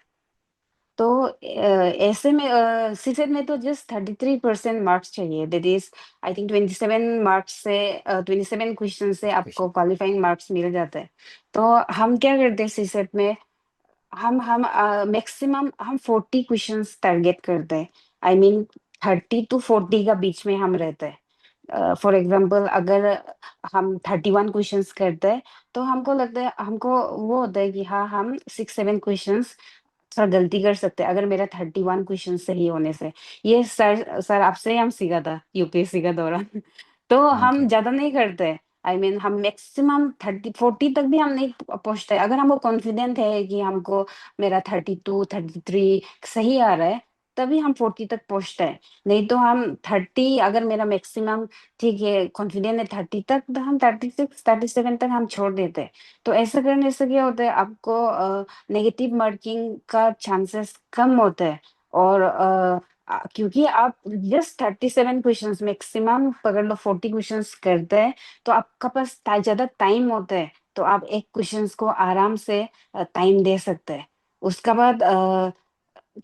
तो ऐसे में सीसेट में तो जस्ट 33% मार्क्स चाहिए, that is I think 27 marks से 27 क्वेश्चन से आपको क्वेश्चन। क्वालिफाइंग मार्क्स मिल जाते हैं। तो हम क्या करते हैं सीसेट में, हम मैक्सिमम हम 40 क्वेश्चंस टारगेट करते हैं। आई मीन 30 to 40 का बीच में हम रहते हैं। फॉर एग्जांपल अगर हम 31 क्वेश्चंस करते हैं, तो हमको लगता है, हमको वो होता है कि हाँ, हम 6-7 क्वेश्चंस थोड़ा गलती कर सकते हैं, अगर मेरा 31 क्वेश्चन सही होने से। ये सर आपसे ही हम सीखा था यूपीएससी का दौरान। तो हम ओके। ज्यादा नहीं करते। आई मीन हम मैक्सिमम 30-40 तक भी हम नहीं पहुंचते, अगर हमको कॉन्फिडेंट है कि हमको मेरा 32-33 सही आ रहा है, तभी हम 40 तक पहुंचते हैं। नहीं तो हम 30, अगर मेरा मैक्सिमम ठीक है, कॉन्फिडेंट है 30 तक, तो हम 36-37 तक हम छोड़ देते हैं। तो ऐसा करने से क्या होता है, आपको नेगेटिव मार्किंग का चांसेस कम होता है। और क्योंकि आप जस्ट 37 क्वेश्चंस मैक्सिमम पकड़ लो, 40 क्वेश्चंस करते हैं, तो आपका पास ज्यादा टाइम होता है, तो आप एक क्वेश्चंस को आराम से टाइम दे सकते हैं। उसका बाद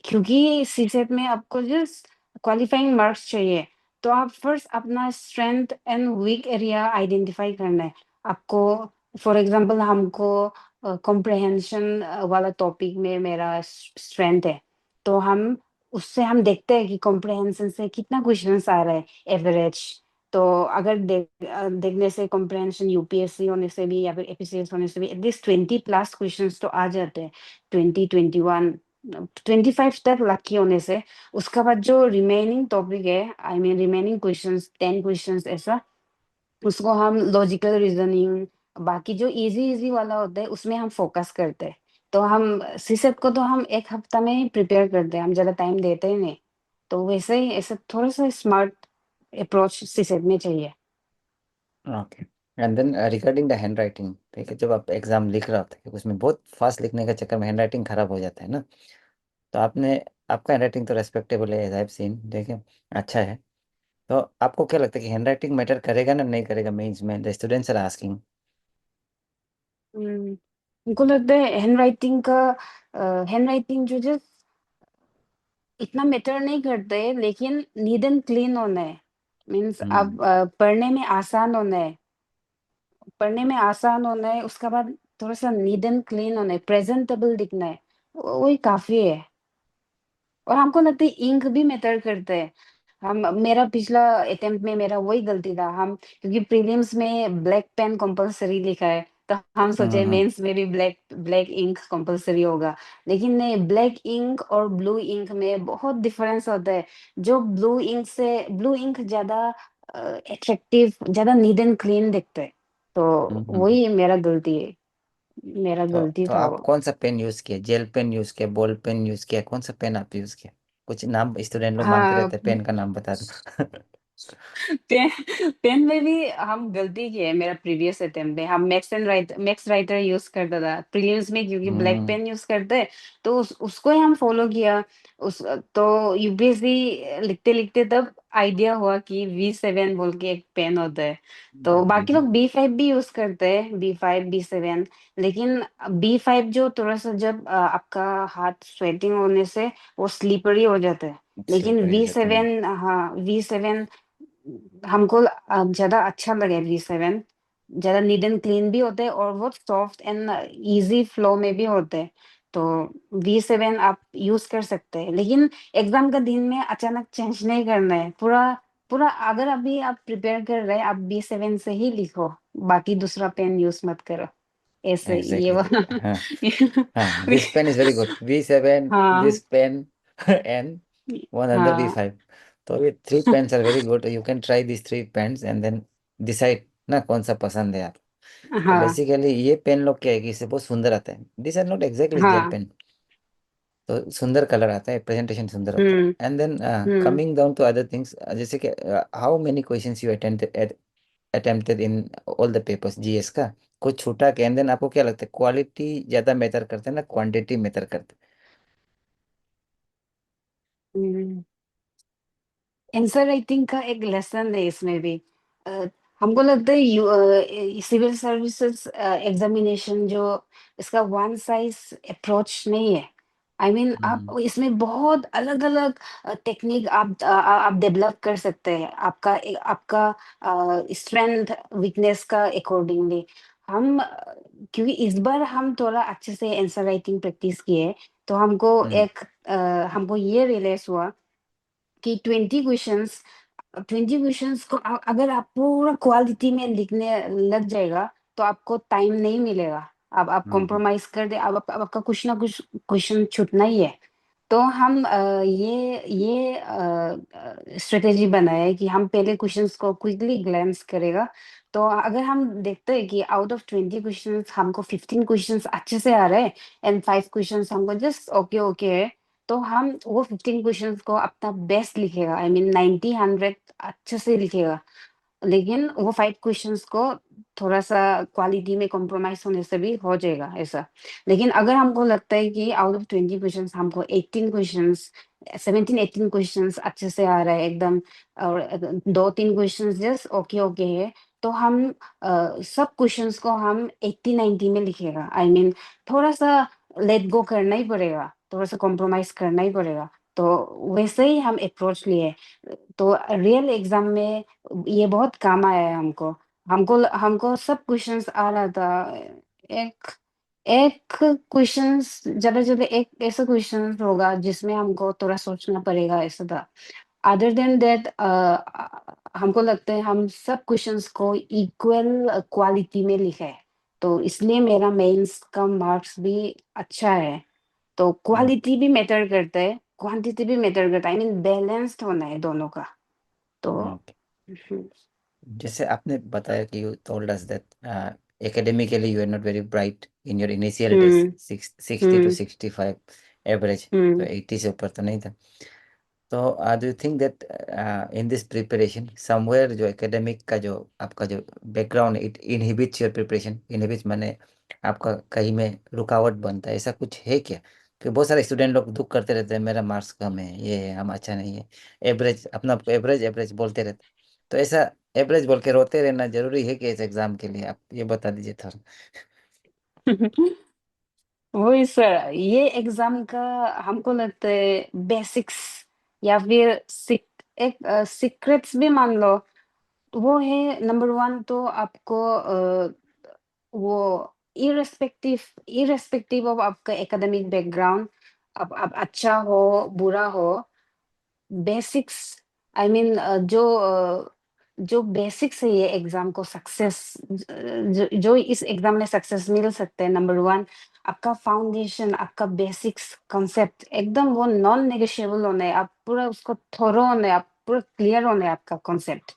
क्योंकि सीसेट में आपको जस्ट क्वालिफाइंग मार्क्स चाहिए, तो आप फर्स्ट अपना strength and weak area identify करना है आपको। फॉर एग्जांपल हमको कॉम्प्रहेंशन वाला टॉपिक में मेरा स्ट्रेंथ है, तो हम उससे हम देखते हैं कि कॉम्प्रहेंशन से कितना क्वेश्चंस आ रहा है एवरेज। तो अगर देखने से कॉम्प्रहेंशन यूपीएससी होने से भी या फिर एपीसीएस होने से भी एटलीस्ट 20+ क्वेश्चंस तो आ जाते हैं, 20-21, 25 तक लकी होने से। उसका बाद जो रिमेनिंग टॉपिक है, I mean remaining questions 10 questions ऐसा, उसको हम लॉजिकल रीजनिंग, बाकी जो इजी इजी वाला होता है उसमें हम फोकस करते हैं। तो हम सीसेट को तो हम 1 हफ्ता में ही प्रिपेयर करते हैं, हम ज्यादा टाइम देते ही नहीं। तो वैसे ही ऐसे थोड़ा सा स्मार्ट अप्रोच सीसेट में चाहिए। Okay. And then regarding the handwriting, ठीक है, जब आप एग्जाम लिख रहे होते हैं क्योंकि उसमें बहुत फास्ट लिखने के चक्कर में हैंड राइटिंग खराब हो जाता है ना, तो आपने, आपका हैंड राइटिंग तो रेस्पेक्टेबल है, एज आई हैव सीन, देखिए अच्छा है। तो आपको क्या लगता है कि हैंडराइटिंग मैटर करेगा ना नहीं करेगा मेंस में? The students are asking. हमको लगता है हैंडराइटिंग जो इतना मैटर नहीं करते, लेकिन नीट एंड क्लीन होना है। मीन्स आप हम्म पढ़ने में आसान होना है, उसके बाद थोड़ा सा नीट एंड क्लीन होना है, प्रेजेंटेबल दिखना है, वही काफी है। और हमको लगता है इंक भी मैटर करता है। हम मेरा पिछला अटेम्प्ट में मेरा वही गलती था, हम क्योंकि प्रीलिम्स में ब्लैक पेन कंपलसरी लिखा है, तो हम सोचे हम्म मेंस में भी ब्लैक ब्लैक इंक कंपलसरी होगा। लेकिन नहीं, ब्लैक इंक और ब्लू इंक में बहुत डिफरेंस होता है। जो ब्लू इंक ज्यादा अट्रैक्टिव, ज्यादा नीट एंड क्लीन दिखता है। तो हम्म। वही मेरा गलती तो था आप वो। कौन सा पेन यूज किए? जेल पेन यूज किया, बॉल पेन यूज किया, कौन सा पेन आप यूज किए? कुछ नाम स्टूडेंट लोग मांगते हाँ, रहते हैं, पेन का नाम बता दो। पेन पेन में भी हम गलती की है। मेरा प्रीवियस अटेम्प्ट में हम मैक्स राइटर यूज करता था प्रीलिम्स में, क्योंकि ब्लैक हम्म पेन यूज करते हैं। तो उसको ही हम फॉलो किया। उस तो यूपीएससी लिखते लिखते तब आइडिया हुआ कि V7 बोल के एक पेन होता है। तो बाकी लोग B5 भी यूज करते हैं, B5 B7। लेकिन B5 जो थोड़ा सा जब आपका हाथ स्वेटिंग होने से वो स्लीपरी हो जाता है। लेकिन स्लीपर वी यूज होता है। सेवन हाँ, V7 हमको ज्यादा अच्छा लगे। V7 ज्यादा नीट एंड क्लीन भी होते हैं और बहुत सॉफ्ट एंड इजी फ्लो में भी होते हैं। तो V7 आप यूज कर सकते हैं, लेकिन एग्जाम का दिन में अचानक चेंज नहीं करना है। पूरा पूरा अगर अभी आप प्रिपेयर कर रहे हैं, आप B7 से ही लिखो, बाकी दूसरा पेन यूज मत करो। ऐसे ये एग्जैक्टली। वाला हाँ हाँ, this pen is very good, V7, हाँ this pen and one other हाँ V5। तो ये three pens are very good, you can try this three pens and then decide ना कौन सा पसंद है आप। तो हाँ बेसिकली ये पेन लोग क्या है कि इससे बहुत सुंदर आता है, this are not exactly gel हाँ। पेन। तो सुंदर कलर आता है, प्रेजेंटेशन सुंदर होता हम्म है। And then hmm coming down to other things, जैसे कि how many questions you attempted in all the papers GS का? कुछ छूटा के? एंड देन आपको क्या लगता है, क्वालिटी ज्यादा मैटर करते हैं ना क्वांटिटी मैटर करते हम्म। आंसर राइटिंग का एक लेसन है इसमें भी। अ, हमको लगता है सिविल सर्विसेज एग्जामिनेशन जो, इसका वन साइज अप्रोच नहीं है। हैं? आप इसमें बहुत अलग अलग टेक्निक आप डेवलप कर सकते हैं, आपका स्ट्रेंथ वीकनेस का अकॉर्डिंगली। हम क्योंकि इस बार हम थोड़ा अच्छे से आंसर राइटिंग प्रैक्टिस किए, तो हम्म हमको ये रियलाइज हुआ कि 20 क्वेश्चंस को अगर आप पूरा क्वालिटी में लिखने लग जाएगा, तो आपको टाइम नहीं मिलेगा। अब आप हम्म कॉम्प्रोमाइज कर दे, अब आपका कुछ ना कुछ क्वेश्चन छूटना ही है। तो हम ये स्ट्रेटेजी बनाए है कि हम पहले क्वेश्चंस को क्विकली ग्लैंस करेगा। तो अगर हम देखते हैं कि आउट ऑफ 20 क्वेश्चंस हमको 15 क्वेश्चंस अच्छे से आ रहे हैं एंड 5 क्वेश्चंस हमको जस्ट ओके ओके है, तो हम वो 15 क्वेश्चंस को अपना बेस्ट लिखेगा, 90 100 अच्छे से लिखेगा। लेकिन वो 5 क्वेश्चंस को थोड़ा सा क्वालिटी में कॉम्प्रोमाइज होने से भी हो जाएगा ऐसा। लेकिन अगर हमको लगता है कि आउट ऑफ 20 क्वेश्चंस हमको 18 क्वेश्चंस, 17 18 क्वेश्चंस अच्छे से आ रहा है एकदम, और 2 3 क्वेश्चंस जस्ट ओके ओके है, तो हम सब क्वेश्चंस को हम 80 90 में लिखेगा। थोड़ा सा लेट गो करना ही पड़ेगा, थोड़ा सा कॉम्प्रोमाइज करना ही पड़ेगा। तो वैसे ही हम अप्रोच लिए। तो रियल एग्जाम में ये बहुत काम आया है हमको। हमको हमको सब क्वेश्चंस आ रहा था। एक एक क्वेश्चंस ज्यादा से ज्यादा एक ऐसा क्वेश्चन होगा जिसमें हमको थोड़ा सोचना पड़ेगा, ऐसा था। अदर देन दैट हमको लगता है हम सब क्वेश्चंस को इक्वल क्वालिटी में लिखे है, तो इसलिए मेरा मेंस का मार्क्स भी अच्छा है। तो क्वालिटी भी मैटर करता है, क्वांटिटी भी मैटर करता है। बैलेंस्ड होना है दोनों का। तो ओके। हम्म जैसे आपने बताया कि you told us that academically you are not very bright in your initial days, hmm 60 to hmm 65 average, तो हम्म 80 से ऊपर तो नहीं था। तो do you think that in this preparation somewhere जो एकेडमिक का जो आपका जो background, it inhibits your preparation? Inhibits माने आपका कहीं में रुकावट बनता है, ऐसा कुछ है क्या? कि बहुत सारे स्टूडेंट लोग दुख करते रहते हैं, मेरा मार्क्स कम है, ये है, हम अच्छा नहीं है, एवरेज, अपना एवरेज एवरेज बोलते रहते हैं। तो ऐसा एवरेज बोल के रोते रहना जरूरी है कि इस एग्जाम के लिए? आप ये बता दीजिए थोड़ा। वही सर, ये एग्जाम का हमको लगता है बेसिक्स या फिर एक सीक्रेट्स भी मान लो, वो है नंबर वन। तो आपको वो इरेस्पेक्टिव इरेस्पेक्टिव ऑफ आपका एकेडमिक बैकग्राउंड, आप अच्छा हो बुरा हो, बेसिक्स, आई मीन जो बेसिक्स है ये एग्जाम को सक्सेस, जो इस एग्जाम में सक्सेस मिल सकते हैं। नंबर वन, आपका फाउंडेशन, आपका बेसिक्स कॉन्सेप्ट एकदम वो नॉन नेगोशिएबल होना है, आप पूरा उसको थोरो होना है, आप पूरा क्लियर होना है आपका कॉन्सेप्ट।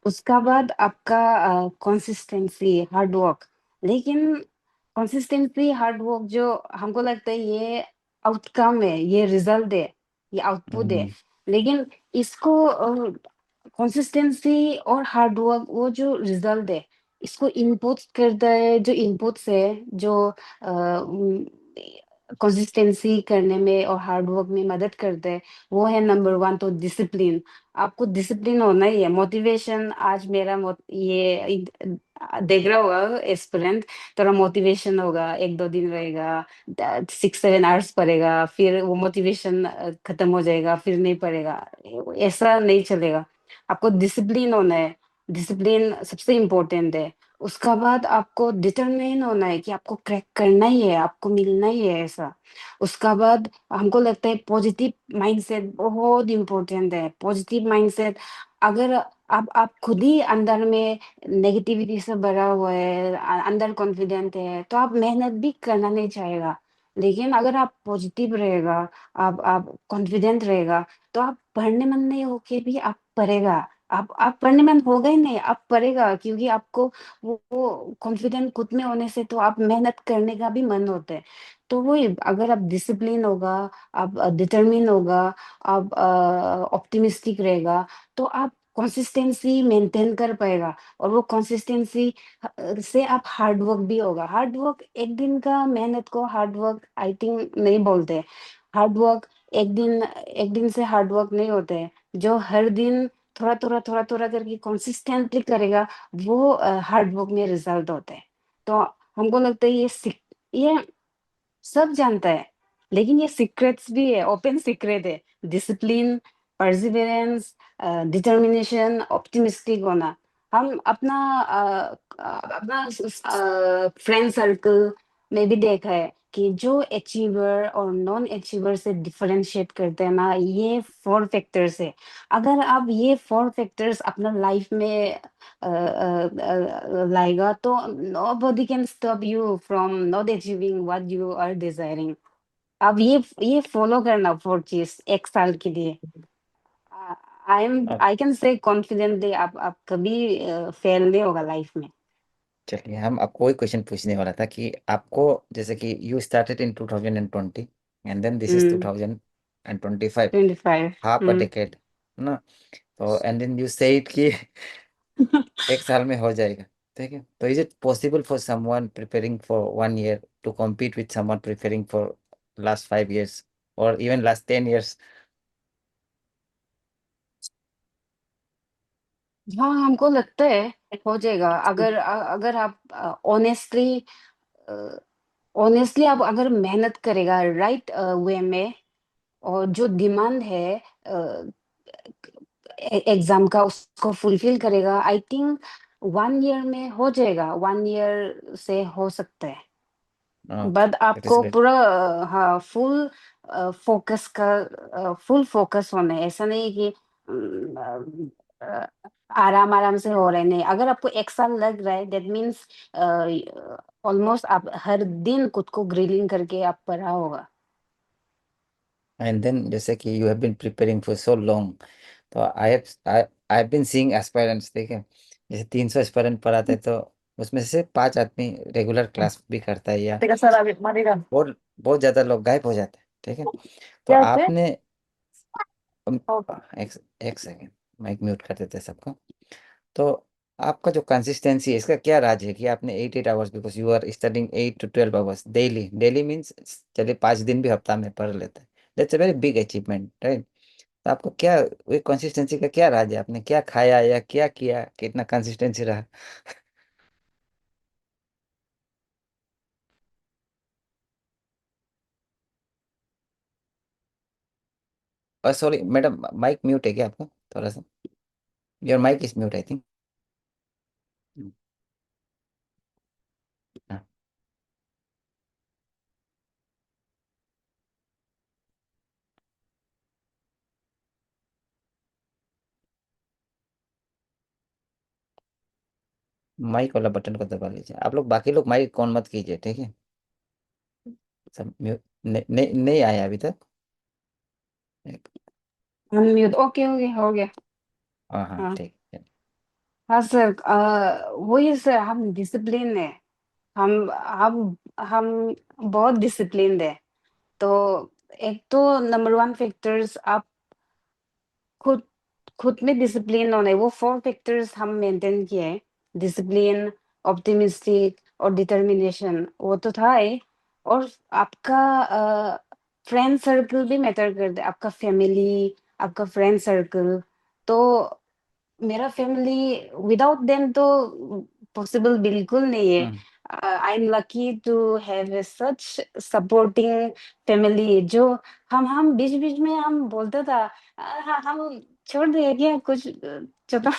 उसका बाद आपका कंसिस्टेंसी, हार्ड वर्क। लेकिन कंसिस्टेंसी हार्ड वर्क जो हमको लगता है ये आउटकम है, ये रिजल्ट है, ये आउटपुट है। हम्म। लेकिन इसको कंसिस्टेंसी और हार्ड वर्क वो जो रिजल्ट है, इसको इनपुट करता है, जो इनपुट्स है, जो कंसिस्टेंसी करने में और हार्ड वर्क में मदद करते हैं, वो है नंबर वन तो डिसिप्लिन। आपको डिसिप्लिन होना ही है। मोटिवेशन आज मेरा देख रहा होगा एस्पिरेंट, थोड़ा मोटिवेशन होगा, एक दो दिन रहेगा, 6 7 आवर्स पढ़ेगा, फिर वो मोटिवेशन खत्म हो जाएगा, फिर नहीं पढ़ेगा। ऐसा नहीं चलेगा। आपको डिसिप्लिन होना है, डिसिप्लिन सबसे इम्पोर्टेंट है। उसका बाद आपको डिटरमाइन होना है कि आपको क्रैक करना ही है, आपको मिलना ही है ऐसा। उसका बाद हमको लगता है पॉजिटिव माइंडसेट बहुत इम्पोर्टेंट है। पॉजिटिव माइंडसेट, अगर आप खुद ही अंदर में नेगेटिविटी से भरा हुआ है, अंदर कॉन्फिडेंट है, तो आप मेहनत भी करना नहीं चाहेगा। लेकिन अगर आप पॉजिटिव रहेगा, आप कॉन्फिडेंट रहेगा, तो आप पढ़ने मन नहीं होके भी आप पढ़ेगा। आप पढ़ने मन होगा ही नहीं, आप पढ़ेगा, क्योंकि आपको वो कॉन्फिडेंट खुद में होने से तो आप मेहनत करने का भी मन होता है। तो वही, अगर आप डिसिप्लिन होगा, आप डिटरमिन होगा, आप ऑप्टिमिस्टिक रहेगा, तो आप कंसिस्टेंसी मेंटेन कर पाएगा। और वो कंसिस्टेंसी से आप हार्ड वर्क भी होगा। हार्ड वर्क एक दिन का मेहनत को हार्ड वर्क आई थिंक नहीं बोलते। हार्ड वर्क एक दिन से हार्ड वर्क नहीं होते हैं। जो हर दिन थोड़ा थोड़ा करके कंसिस्टेंटली करेगा, वो हार्ड वर्क में रिजल्ट होता है। तो हमको लगता है ये सब जानता है, लेकिन ये सीक्रेट्स भी है, ओपन सीक्रेट है। डिसिप्लिन, परसिवरेंस, डिटर्मिनेशन, ऑप्टिमिस्टिक होना। हम अपना फ्रेंड सर्कल में भी देखा है कि जो अचीवर और नॉन अचीवर से डिफरेंशिएट करते हैं ना, ये 4 फैक्टर्स है। अगर आप ये 4 फैक्टर्स अपना लाइफ में लाएगा, तो nobody can stop you from not achieving what you are desiring। अब ये फॉलो करना 4 चीज 1 साल के लिए। अब आई कैन से कॉन्फिडेंटली आप कभी फेल नहीं होगा लाइफ में। चलिए, हम आपको वही क्वेश्चन पूछने वाला था कि आपको, जैसे कि you started in 2020 and then this is 2025, 25। Half a decade, ना? तो एंड देन यू सेड कि एक साल में हो जाएगा, ठीक है? तो is it possible for someone preparing for 1 year to compete with someone preparing for last 5 years or even last 10 years? हाँ, हमको लगता है हो जाएगा, अगर आप ऑनेस्टली ऑनेस्टली आप अगर मेहनत करेगा राइट वे में, और जो डिमांड है एग्जाम का उसको फुलफिल करेगा, आई थिंक 1 ईयर में हो जाएगा, 1 ईयर से हो सकता है। Okay, बट that is आपको great. पूरा हाँ फुल फोकस होना है। ऐसा नहीं कि आराम आराम से हो रहा है, नहीं। अगर आपको 1 साल लग रहा है, दैट मीन्स ऑलमोस्ट आप हर दिन खुद को ग्रिलिंग करके आप पढ़ा होगा। And then जैसे कि you have been preparing for so long, तो I have been seeing aspirants, देखे, जैसे 300 एस्पायरेंट पढ़ाते हैं, तो उसमें से 5 आदमी रेगुलर क्लास भी करता है, या Teka, sarap, Marika. और बहुत ज्यादा लोग गायब हो जाते हैं, ठीक है? तो क्या थे? आपने Oh, एक एक सेकेंड, माइक म्यूट कर देते हैं सबको। तो आपका जो कंसिस्टेंसी है इसका क्या राज है कि आपने 8 8 hours, because you are studying 8 to 12 hours daily, daily means चलिए 5 दिन भी हफ्ता में पढ़ लेते हैं, that's a very big achievement, right. तो आपको क्या, वो कंसिस्टेंसी का क्या राज है, आपने क्या खाया या क्या किया कि इतना कंसिस्टेंसी रहा? और सॉरी मैडम, माइक म्यूट है क्या आपका थोड़ा सा? Your mic is mute I think. Mic वाला बटन को दबा लीजिए आप लोग, बाकी लोग माइक ऑन मत कीजिए, ठीक है? सब म्यूट नहीं आया अभी तक। अनम्यूट, ओके ओके हो गया। हाँ हाँ हाँ ठीक है। हाँ सर, वही सर, हम डिसिप्लिन है। हम हम हम बहुत डिसिप्लिन्ड है। तो एक तो नंबर वन फैक्टर्स, आप खुद खुद में डिसिप्लिन होना है। वो फोर फैक्टर्स हम मेंटेन किए हैं। डिसिप्लिन, ऑप्टिमिस्टिक और डिटर्मिनेशन, वो तो था ही। और आपका फ्रेंड सर्कल भी मैटर करता है, आपका फैमिली, आपका फ्रेंड सर्कल। तो मेरा फैमिली, विदाउट देम तो पॉसिबल बिल्कुल नहीं है। Hmm I am lucky to have such supporting family, जो हम बीच बीच में हम बोलता था, हम छोड़ दे क्या कुछ, छोटा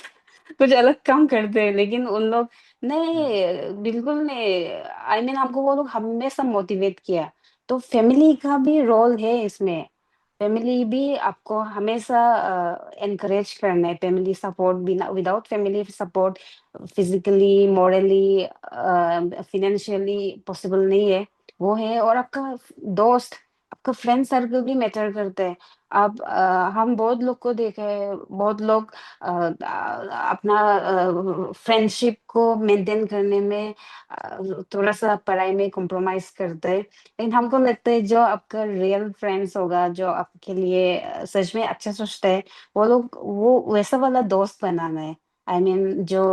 कुछ अलग काम करते हैं, लेकिन उन लोग हम्म नहीं, बिल्कुल नहीं। आई मीन आपको वो लोग हमेशा मोटिवेट किया। तो फैमिली का भी रोल है इसमें। फैमिली भी आपको हमेशा एनकरेज करना है। फैमिली सपोर्ट बिना, without family support physically, morally, financially possible नहीं है। वो है। और आपका दोस्त, आपका फ्रेंड सर्कल भी मैटर करता है। आप हम बहुत लोग को देखा है, बहुत लोग अपना फ्रेंडशिप को मेंटेन करने में थोड़ा सा पढ़ाई में कॉम्प्रोमाइज करते हैं। लेकिन हमको लगता है जो आपका रियल फ्रेंड्स होगा, जो आपके लिए सच में अच्छा सोचता है, वो लोग, वो वैसा वाला दोस्त बनाना है। आई मीन जो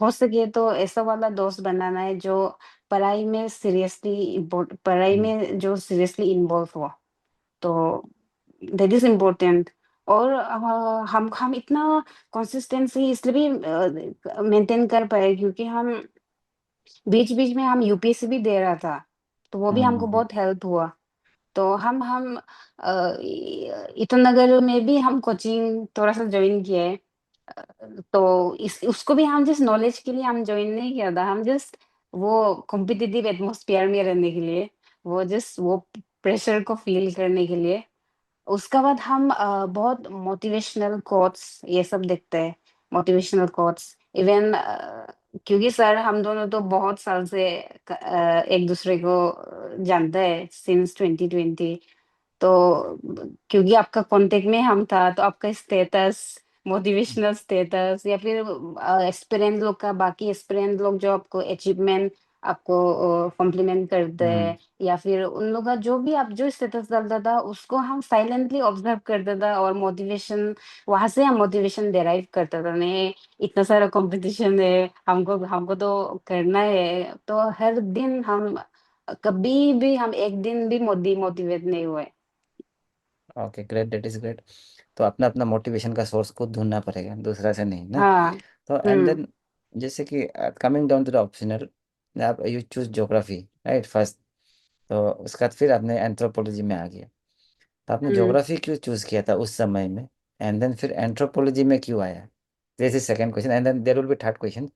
हो सके तो ऐसा वाला दोस्त बनाना है जो पढ़ाई में सीरियसली, पढ़ाई हम्म। में जो सीरियसली इन्वॉल्व हुआ। तो दैट इज इम्पोर्टेंट। और हम इतना कंसिस्टेंसी इसलिए भी मेंटेन कर पाए, क्योंकि हम बीच बीच में हम यूपीएससी भी दे रहा था। तो वो भी हमको हम्म। बहुत हेल्प हुआ। तो हम ईटानगर में भी हम कोचिंग थोड़ा सा ज्वाइन किए हैं। तो इस उसको भी हम जस्ट नॉलेज के लिए हम ज्वाइन नहीं किया था, हम जस्ट वो कॉम्पिटिटिव एटमॉस्फेयर में रहने के लिए, वो जस्ट वो प्रेशर को फील करने के लिए। उसका बाद हम बहुत मोटिवेशनल कोट्स ये सब देखते हैं। मोटिवेशनल कोट्स इवन, क्योंकि सर हम दोनों तो बहुत साल से एक दूसरे को जानते हैं सिंस 2020। तो क्योंकि आपका कांटेक्ट में हम था, तो आपका स्टेटस, मोटिवेशनल स्टेटस, या फिर एस्पिरेंट लोग का, बाकी एस्पिरेंट लोग जो आपको अचीवमेंट आपको कॉम्प्लीमेंट करते हम्म। हैं, या फिर उन लोग का जो भी आप जो स्टेटस डालता था, उसको हम साइलेंटली ऑब्जर्व करता था। और मोटिवेशन, वहां से हम मोटिवेशन डिराइव करता था, नहीं इतना सारा कंपटीशन है, हमको हमको तो करना है। तो हर दिन हम, कभी भी हम एक दिन भी मोटिवेट नहीं हुए। Okay great, that is great. तो अपना अपना मोटिवेशन का सोर्स खुद ढूंढना पड़ेगा, दूसरा से नहीं ना। हाँ। तो एंड हम्म। देन, जैसे कि coming down to the optional, आप you choose geography, right first. तो उसके बाद फिर आपने एंथ्रोपोलॉजी में आ गया। तो आपने हम्म। ज्योग्राफी क्यों चूज किया था उस समय में? एंड देन फिर एंथ्रोपोलॉजी में क्यों आया? This is second question, and then there will be third question.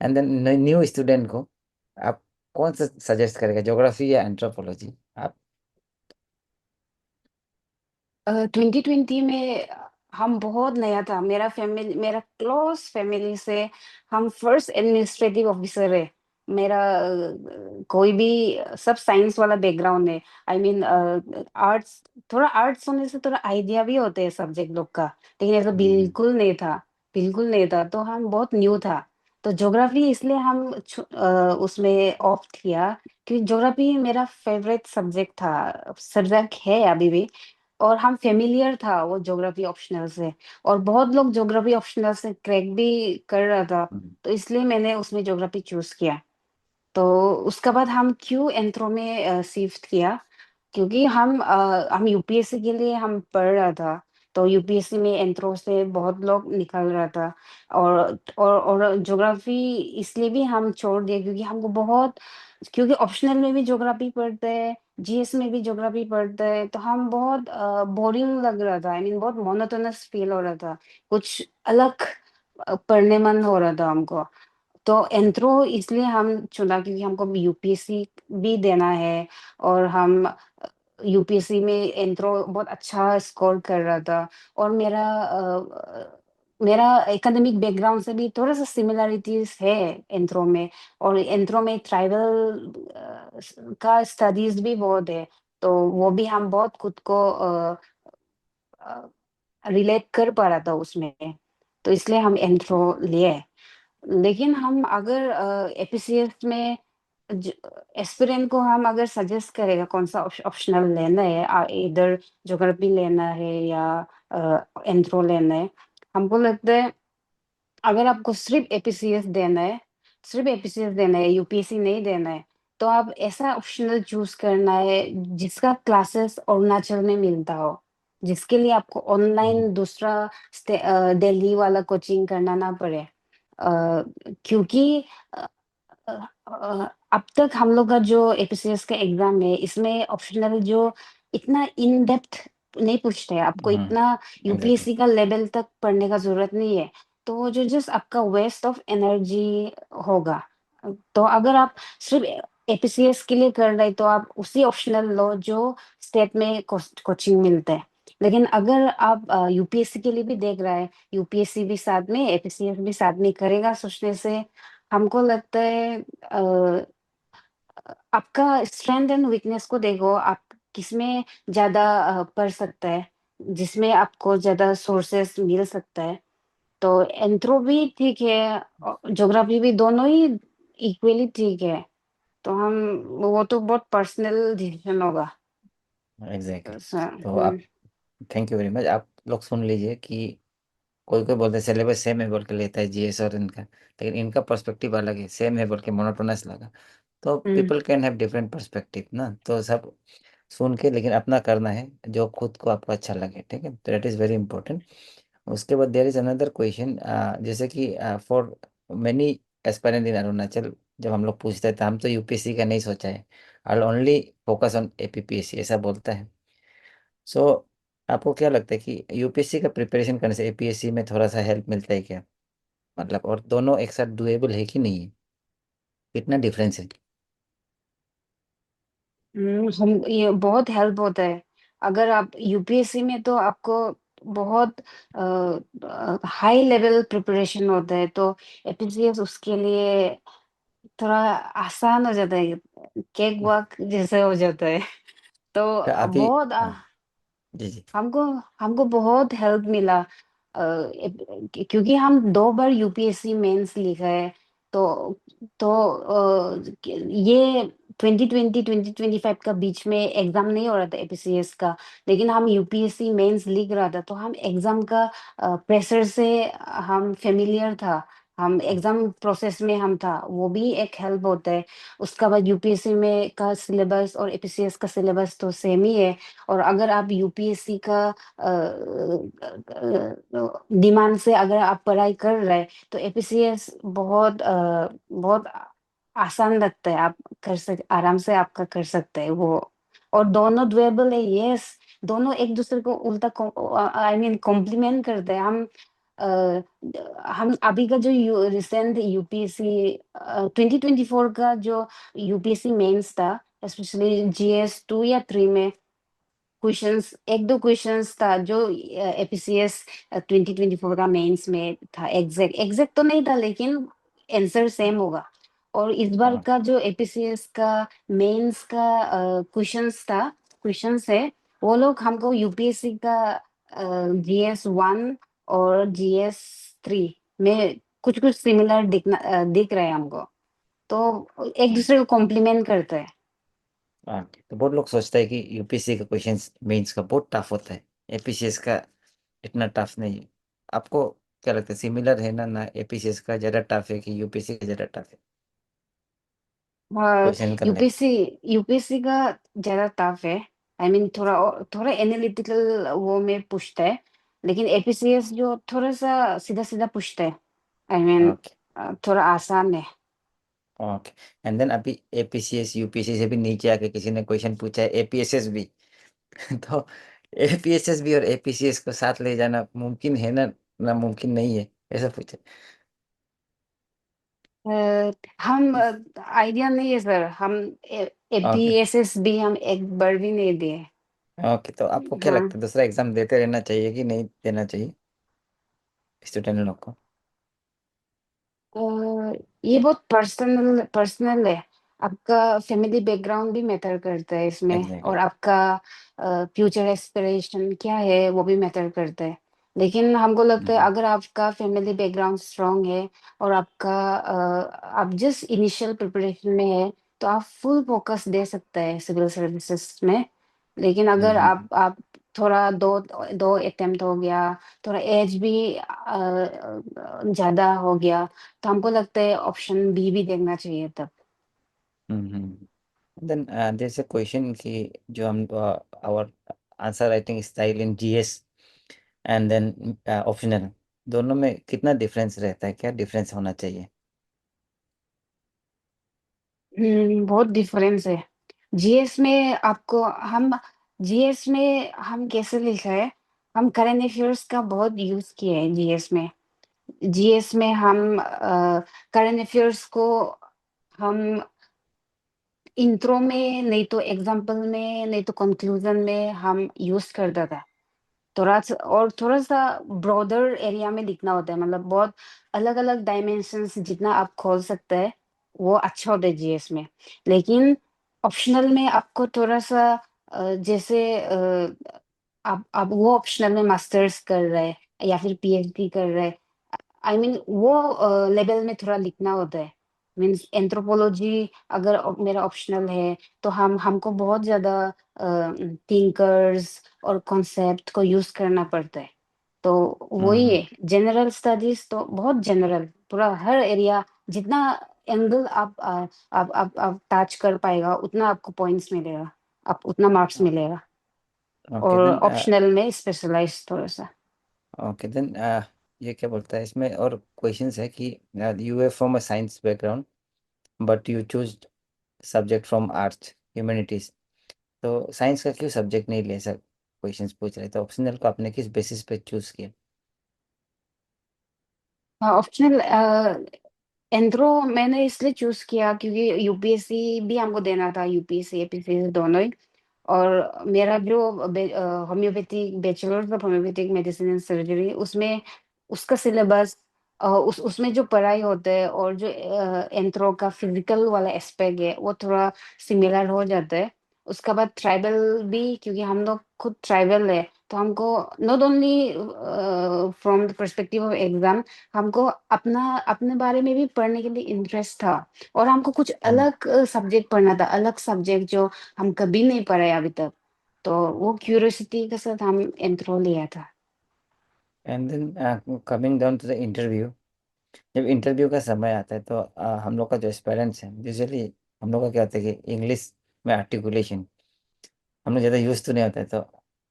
And then new student को आप कौन सा सजेस्ट करेगा, ज्योग्राफी या एंथ्रोपोलॉजी आप? 2020 में हम बहुत नया था, मेरा फैमिली, मेरा क्लोज फैमिली से हम फर्स्ट एडमिनिस्ट्रेटिव ऑफिसर है। मेरा कोई भी, सब साइंस वाला बैकग्राउंड है। आई मीन आर्ट्स, थोड़ा आर्ट्स होने से थोड़ा आइडिया भी होते हैं सब्जेक्ट लोग का, लेकिन ऐसा हम्म बिल्कुल नहीं था। बिल्कुल नहीं था, तो हम बहुत न्यू था। तो ज्योग्राफी इसलिए हम उसमें ऑप्ट किया, क्योंकि ज्योग्राफी मेरा फेवरेट सब्जेक्ट था, सब्जेक्ट है अभी भी। और हम फ़ेमिलियर था वो ज्योग्राफी ऑप्शनल से, और बहुत लोग ज्योग्राफी ऑप्शनल से क्रैक भी कर रहा था, हम्म, तो इसलिए मैंने उसमें ज्योग्राफी चूज़ किया। तो उसके बाद हम क्यों एंथ्रो में शिफ्ट किया, क्योंकि हम यूपीएससी के लिए हम पढ़ रहा था, तो यूपीएससी में एंथ्रो से बहुत लोग निकल रहा था। और ज्योग्राफी इसलिए भी हम छोड़ दिए क्योंकि हमको बहुत, क्योंकि ऑप्शनल में भी ज्योग्राफी पढ़ते हैं, जीएस में भी ज्योग्राफी पढ़ते हैं, तो हम बहुत बोरिंग लग रहा था, आई मीन बहुत मोनोटोनस फील हो रहा था, कुछ अलग पढ़ने मन हो रहा था हमको। तो एंथ्रो इसलिए हम चुना क्योंकि हमको यूपीएससी भी देना है, और हम यूपीएससी में एंथ्रो बहुत अच्छा स्कोर कर रहा था, और मेरा एकेडमिक बैकग्राउंड से भी थोड़ा सा सिमिलरिटीज है एंथ्रो में, और एंथ्रो में ट्राइबल का स्टडीज भी बहुत है, तो वो भी हम बहुत खुद को रिलेट कर पा रहा था उसमें, तो इसलिए हम एंथ्रो लिए। लेकिन हम अगर एपीसीएस में एस्पिरेंट को हम अगर सजेस्ट करेगा कौन सा ऑप्शनल लेना है, इधर ज्योग्राफी लेना है या एंथ्रो लेना है, हमको लगता है अगर आपको सिर्फ एपीसीएस देना है, यूपीएससी नहीं देना है, तो आप ऐसा ऑप्शनल चूज करना है जिसका क्लासेस अरुणाचल में मिलता हो, जिसके लिए आपको हम्म, ऑनलाइन दूसरा दिल्ली वाला कोचिंग करना ना पड़े। क्योंकि अ, अब तक हम लोग का जो एपीसीएस का एग्जाम है, इसमें ऑप्शनल जो इतना इन डेप्थ नहीं पूछते हैं, आपको इतना एग्जैक्टली। यूपीएससी का लेवल तक पढ़ने का जरूरत नहीं है, तो वो जो जस्ट आपका वेस्ट ऑफ एनर्जी होगा। तो अगर आप सिर्फ एपीसीएस के लिए कर रहे तो आप उसी ऑप्शनल लो जो स्टेट में कोचिंग मिलता है। लेकिन अगर आप यूपीएससी के लिए भी देख रहा है, यूपीएससी भी साथ में एपीसीएस भी साथ में करेगा सोचने से, हमको लगता है आपका स्ट्रेंथ एंड वीकनेस को देखो, आप किसमें ज्यादा पढ़ सकता है, जिसमें आपको ज्यादा सोर्सेस मिल सकता है। तो एंथ्रो भी ठीक है, ज्योग्राफी भी, दोनों ही इक्वली ठीक है। तो हम, वो तो बहुत पर्सनल डिसीजन होगा। एग्जैक्टली। तो हम्म। आप, थैंक यू वेरी मच। आप लोग सुन लीजिए कि कोई कोई बोलते हैं सिलेबस सेम है बोल के लेता है जीएस और इनका, लेकिन इनका पर्सपेक्टिव अलग है, सेम है बोल के मोनोटोनस लगा। तो hmm. People can have different perspective ना, तो सब सुन के लेकिन अपना करना है जो खुद को आपको अच्छा लगे, ठीक है, तो दैट इज़ वेरी इंपॉर्टेंट। उसके बाद देयर इज अनदर क्वेश्चन, जैसे कि फॉर मेनी एस्पायरेंट इन अरुणाचल, जब हम लोग पूछते हैं तो हम तो यूपीएससी का नहीं सोचा है, I only focus on APPSC ऐसा बोलता है। सो आपको क्या लगता है कि यूपीएससी का प्रिपरेशन करने से एपीएससी में थोड़ा सा हेल्प मिलता है क्या, मतलब, और दोनों एक साथ डुएबल है कि नहीं है, कितना डिफरेंस है? हम ये बहुत हेल्प होता है। अगर आप यूपीएससी में तो आपको बहुत हाई लेवल प्रिपरेशन होता है, तो एपीसीएस उसके लिए थोड़ा आसान हो जाता है, केक वक जैसे हो जाता है। तो क्या अभी? बहुत हाँ, जी जी। हमको हमको बहुत हेल्प मिला, क्योंकि हम 2 बार यूपीएससी मेंस लिखा है। तो ये 2020 2025 का बीच में एग्जाम नहीं हो रहा था एपीसीएस का, लेकिन हम यूपीएससी मेंस लिख रहा था, तो हम एग्जाम का प्रेशर से हम फेमिलियर था, हम एग्जाम प्रोसेस में हम था, वो भी एक हेल्प होता है। उसका बाद यूपीएससी में का सिलेबस और एपीसीएस का सिलेबस तो सेम ही है, और अगर आप यूपीएससी का डिमांड से अगर आप पढ़ाई कर रहे हैं, तो एपीसीएस बहुत आसान लगता है, आप कर सक आराम से आपका कर सकते हैं वो। और दोनों डुएबल है, यस, दोनों एक दूसरे को उल्टा आई मीन कॉम्प्लीमेंट करते हैं। अ, हम अभी का जो रिसेंट यूपीएससी 2024 का जो यूपीएससी मेंस था, स्पेशली जीएस 2 या 3 में क्वेश्चंस, एक दो क्वेश्चंस था जो एपीसीएस 2024 का मेंस में था, एग्जैक्ट तो नहीं था, लेकिन आंसर सेम होगा। और इस बार हाँ का जो एपीसीएस का मेंस का क्वेश्चंस है, वो लोग हमको यूपीएससी का जीएस 1 और जीएस 3 में कुछ कुछ सिमिलर दिख रहा है हमको, तो एक दूसरे को कॉम्प्लीमेंट करते हैं। हाँ, तो बहुत लोग सोचते हैं कि यूपीएससी का क्वेश्चन मेंस का बहुत टफ होता है, एपीसीएस का इतना टफ नहीं है। आपको क्या लगता है, सिमिलर है ना एपीसीएस का ज़्यादा टफ है कि यूपीएससी का ज़्यादा टफ है हाँ, क्वेश्चन करने का? यूपीएससी यूपीएससी का ज्यादा टफ है। आई मीन थोड़ा एनालिटिकल वो में पूछता है, लेकिन एपीसीएस जो थोड़ा सा सीधा सीधा पूछता है। I mean okay. थोड़ा आसान है। ओके। एंड देन अभी एपीसीएस यूपीएससी से भी नीचे आके किसी ने क्वेश्चन पूछा है एपीएसएस भी। तो एपीएसएस भी और एपीसीएस को साथ ले जाना मुमकिन है ना मुमकिन नहीं है, ऐसा पूछा। अ, हम आइडिया नहीं है सर, हम ओके। एपीएसएस भी हम एक बार भी नहीं दिए। ओके, तो आपको क्या हाँ। लगता है दूसरा एग्जाम देते रहना चाहिए कि नहीं देना चाहिए स्टूडेंट लोग को? अ, ये बहुत पर्सनल पर्सनल है। आपका फैमिली बैकग्राउंड भी मैटर करता है इसमें, एग्जैक्टली। और आपका फ्यूचर एस्पिरेशन क्या है वो भी मैटर करता है। लेकिन हमको लगता है अगर आपका फैमिली बैकग्राउंड स्ट्रांग है और आपका आप जिस इनिशियल प्रिपरेशन में है, तो आप फुल फोकस दे सकते हैं सिविल सर्विसेज में। लेकिन अगर आप थोड़ा दो दो अटेम्प्ट हो गया, थोड़ा एज भी ज्यादा हो गया, तो हमको लगता है ऑप्शन बी भी देखना चाहिए तब। देन जैसे क्वेश्चन की जो हम our answer writing style in GS and then optional, दोनों में कितना डिफरेंस रहता है, क्या डिफरेंस होना चाहिए? बहुत डिफरेंस है। जीएस में आपको हम जीएस में हम कैसे लिखा है, हम करंट अफेयर्स का बहुत यूज किया है जीएस में। जीएस में हम करंट अफेयर्स को हम इंट्रो में नहीं तो एग्जाम्पल में नहीं तो कंक्लूजन में हम यूज करता था। थोड़ा सा ब्रॉडर एरिया में लिखना होता है, मतलब बहुत अलग अलग डायमेंशंस जितना आप खोल सकते हैं वो अच्छा होता है जीएस में। लेकिन ऑप्शनल में आपको थोड़ा सा जैसे आप वो ऑप्शनल में मास्टर्स कर रहे हैं या फिर पीएचडी कर रहे हैं, आई मीन वो लेवल में थोड़ा लिखना होता है। मीन्स एंथ्रोपोलॉजी अगर मेरा ऑप्शनल है, तो हमको बहुत ज्यादा थिंकर्स और कॉन्सेप्ट को यूज करना पड़ता है। तो वही हम्म। है, जनरल स्टडीज तो बहुत जनरल, पूरा हर एरिया जितना एंगल आप टच कर पाएगा उतना आपको पॉइंट्स मिलेगा, आप उतना मार्क्स मिलेगा। ओके और देन। ऑप्शनल में स्पेशलाइज थोड़ा सा। ओके देन, ये क्या बोलता है इसमें और क्वेश्चंस है कि यू है from a science background but you choose subject from arts humanities, तो साइंस का क्यों सब्जेक्ट नहीं ले सक क्वेश्चंस पूछ रहे, तो ऑप्शनल को आपने किस बेसिस पे चूज किया? ऑप्शनल एंथ्रो मैंने इसलिए चूज किया क्योंकि यूपीएससी भी हमको देना था, यूपीएससी एपीएससी दोनों ही। और मेरा जो homeopathic bachelor of homeopathic medicine and surgery, उसमें उसका सिलेबस उसमें जो पढ़ाई होता है और जो एंथ्रो का फिजिकल वाला एस्पेक्ट है वो थोड़ा सिमिलर हो जाता है। उसके बाद ट्राइबल भी, क्योंकि हम लोग खुद ट्राइबल है, तो हमको not only from the perspective of exam, हमको अपना अपने बारे में भी पढ़ने के लिए इंटरेस्ट था। और हमको कुछ अलग सब्जेक्ट पढ़ना था, अलग सब्जेक्ट जो हम कभी नहीं पढ़े अभी तक। तो वो क्यूरियोसिटी के साथ हम एंथ्रो लिया था। And then coming down to the interview, जब इंटरव्यू का समय आता है तो हम लोग का जो एस्पेरेंट्स हैं यूजुअली, हम लोग का क्या होता है कि इंग्लिश में आर्टिकुलेशन हम लोग ज़्यादा यूज तो नहीं होता है, तो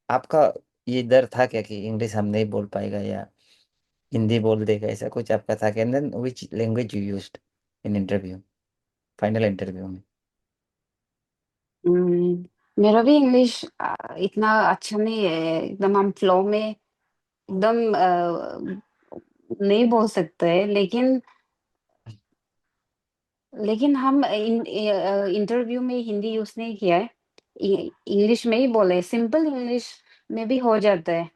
आपका ये डर था क्या कि इंग्लिश हम नहीं बोल पाएगा या हिंदी बोल देगा, ऐसा कुछ आपका था? And then which language you used in interview, final interview में? मेरा भी इंग्लिश इतना अच्छा नहीं है, एकदम हम फ्लो में एकदम नहीं बोल सकते, लेकिन हम इंटरव्यू में हिंदी यूज नहीं किया है, इंग्लिश में ही बोले, सिंपल इंग्लिश में भी हो जाता है।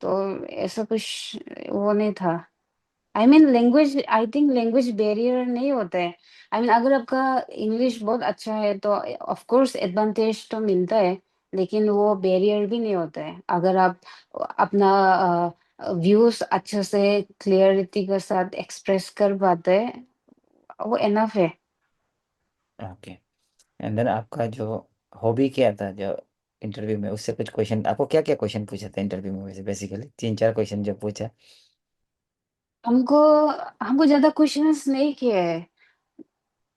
तो ऐसा कुछ वो नहीं था। I mean language, I think language barrier नहीं होता है। आई मीन अगर आपका इंग्लिश बहुत अच्छा है तो ऑफ कोर्स एडवांटेज तो मिलता है, लेकिन वो बैरियर भी नहीं होता है अगर आप अपना व्यूज अच्छे से क्लियरिटी के साथ एक्सप्रेस कर पाते हैं, वो एनफ है। ओके। एंड देन आपका जो हॉबी क्या था जो इंटरव्यू में, उससे कुछ क्वेश्चन आपको क्या क्या क्वेश्चन पूछे थे इंटरव्यू में? वैसे बेसिकली 3-4 क्वेश्चन जो पूछा। हमको हमको ज्यादा क्वेश्चंस नहीं किए।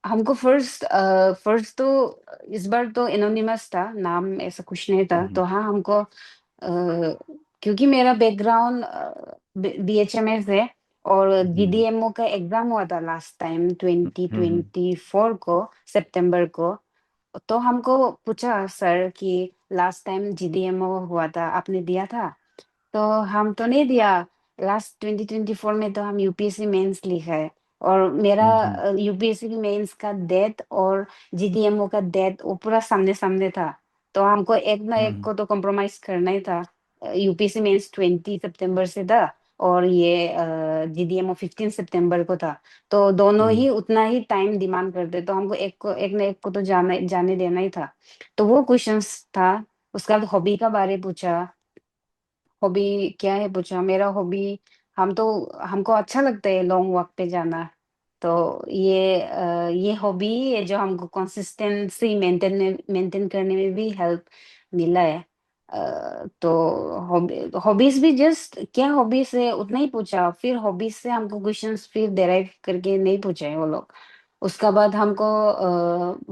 हमको फर्स्ट तो इस बार तो एनोनिमस था, नाम ऐसा कुछ नहीं था, हम्म तो हाँ हमको क्योंकि मेरा बैकग्राउंड बीएचएमएस है और हम्म जीडीएमओ का एग्जाम हुआ था लास्ट टाइम हम्म 2024 को, सितंबर को। तो हमको पूछा सर कि लास्ट टाइम जीडीएमओ हुआ था, आपने दिया था? तो हम तो नहीं दिया। लास्ट 2024 में तो हम यूपीएससी मेंस लिखा है, और मेरा हम्म यूपीएससी की मेंस का डेट और जीडीएमओ का डेट वो पूरा सामने सामने था। तो हमको एक ना एक हम्म को तो कॉम्प्रोमाइज करना ही था। यूपीएससी मेंस 20 सितंबर से था, और ये जीडीएमओ 15 सितंबर को था। तो दोनों हम्म ही उतना ही टाइम डिमांड करते, तो हमको एक ना एक को तो जाने जाने देना ही था। तो वो क्वेश्चंस था। उसका बाद हॉबी का बारे पूछा। हॉबी क्या है पूछा, मेरा हॉबी, हम तो हमको अच्छा लगता है लॉन्ग वॉक पे जाना। तो ये हॉबी है जो हमको कंसिस्टेंसी मेंटेन करने में भी हेल्प मिला है। तो हॉबीज भी जस्ट क्या हॉबीज है उतना ही पूछा, फिर हॉबीज से हमको क्वेश्चंस फिर डेराइव करके नहीं पूछे हैं वो लोग। उसका बाद हमको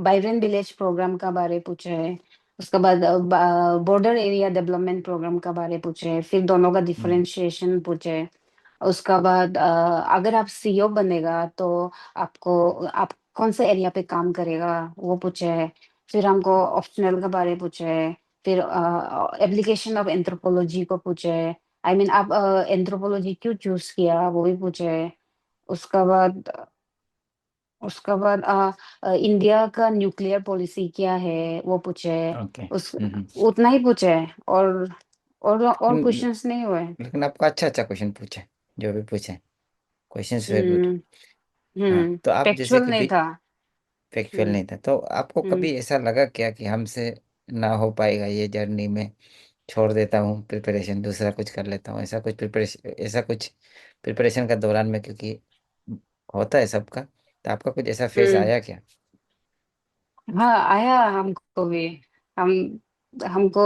वाइब्रेंट विलेज प्रोग्राम का बारे पूछा है। उसके बाद बॉर्डर एरिया डेवलपमेंट प्रोग्राम का बारे पूछे, फिर दोनों का हम्म डिफरेंशिएशन पूछे। उसका बाद अगर आप सीईओ बनेगा तो आपको आप कौन सा एरिया पे काम करेगा वो पूछे। फिर हमको ऑप्शनल के बारे पूछे। फिर एप्लीकेशन ऑफ एंथ्रोपोलॉजी को पूछे। आई मीन आप एंथ्रोपोलॉजी क्यों चूज किया वो भी पूछे। उसका बाद उसका बाद इंडिया का न्यूक्लियर पॉलिसी क्या है वो पूछे। ओके उस उतना ही पूछे। और और लेकिन क्वेश्चंस नहीं हुए। लेकिन आपको अच्छा अच्छा क्वेश्चन पूछे, जो भी पूछे, क्वेश्चंस वेर गुड। हम्म। हाँ, तो आप जैसे फैक्चुअल कि नहीं भी था। फैक्चुअल हम्म। नहीं था, तो आपको हम्म। कभी ऐसा लगा क्या कि हमसे ना हो पाएगा ये जर्नी में, छोड़ देता हूँ प्रिपरेशन, दूसरा कुछ कर लेता हूँ, ऐसा कुछ प्रिपरेशन, ऐसा कुछ प्रिपरेशन का दौरान में, क्योंकि होता है सबका, तो आपका कुछ ऐसा फेस हम्म। आया क्या? हाँ आया हमको भी। हम हमको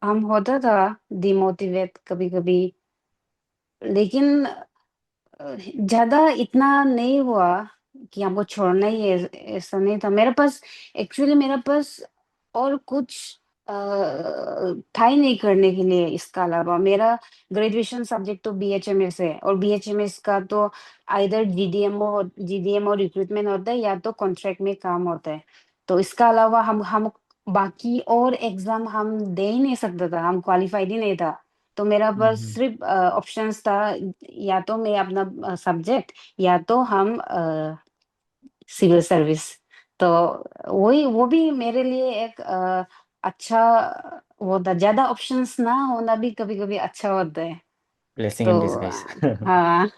हम होता था डिमोटिवेट कभी कभी, लेकिन ज्यादा इतना नहीं हुआ कि हमको छोड़ना ही है, ऐसा नहीं था मेरे पास। एक्चुअली मेरे पास और कुछ था ही नहीं करने के लिए। इसका अलावा मेरा ग्रेजुएशन सब्जेक्ट तो बीएचएमएस है, और बीएचएमएस का तो आइदर जीडीएमओ रिक्रूटमेंट होता है या तो कॉन्ट्रैक्ट में काम होता है। तो इसका अलावा हम बाकी और एग्जाम हम दे ही नहीं सकता था, हम क्वालिफाइड ही नहीं था। तो मेरा पास हम्म सिर्फ ऑप्शंस था, या तो मैं अपना सब्जेक्ट, या तो हम सिविल सर्विस। तो वही वो भी मेरे लिए एक अच्छा वो था। ज्यादा ऑप्शंस ना होना भी कभी कभी अच्छा होता है। ब्लेसिंग इन तो डिस्गाइज। हाँ।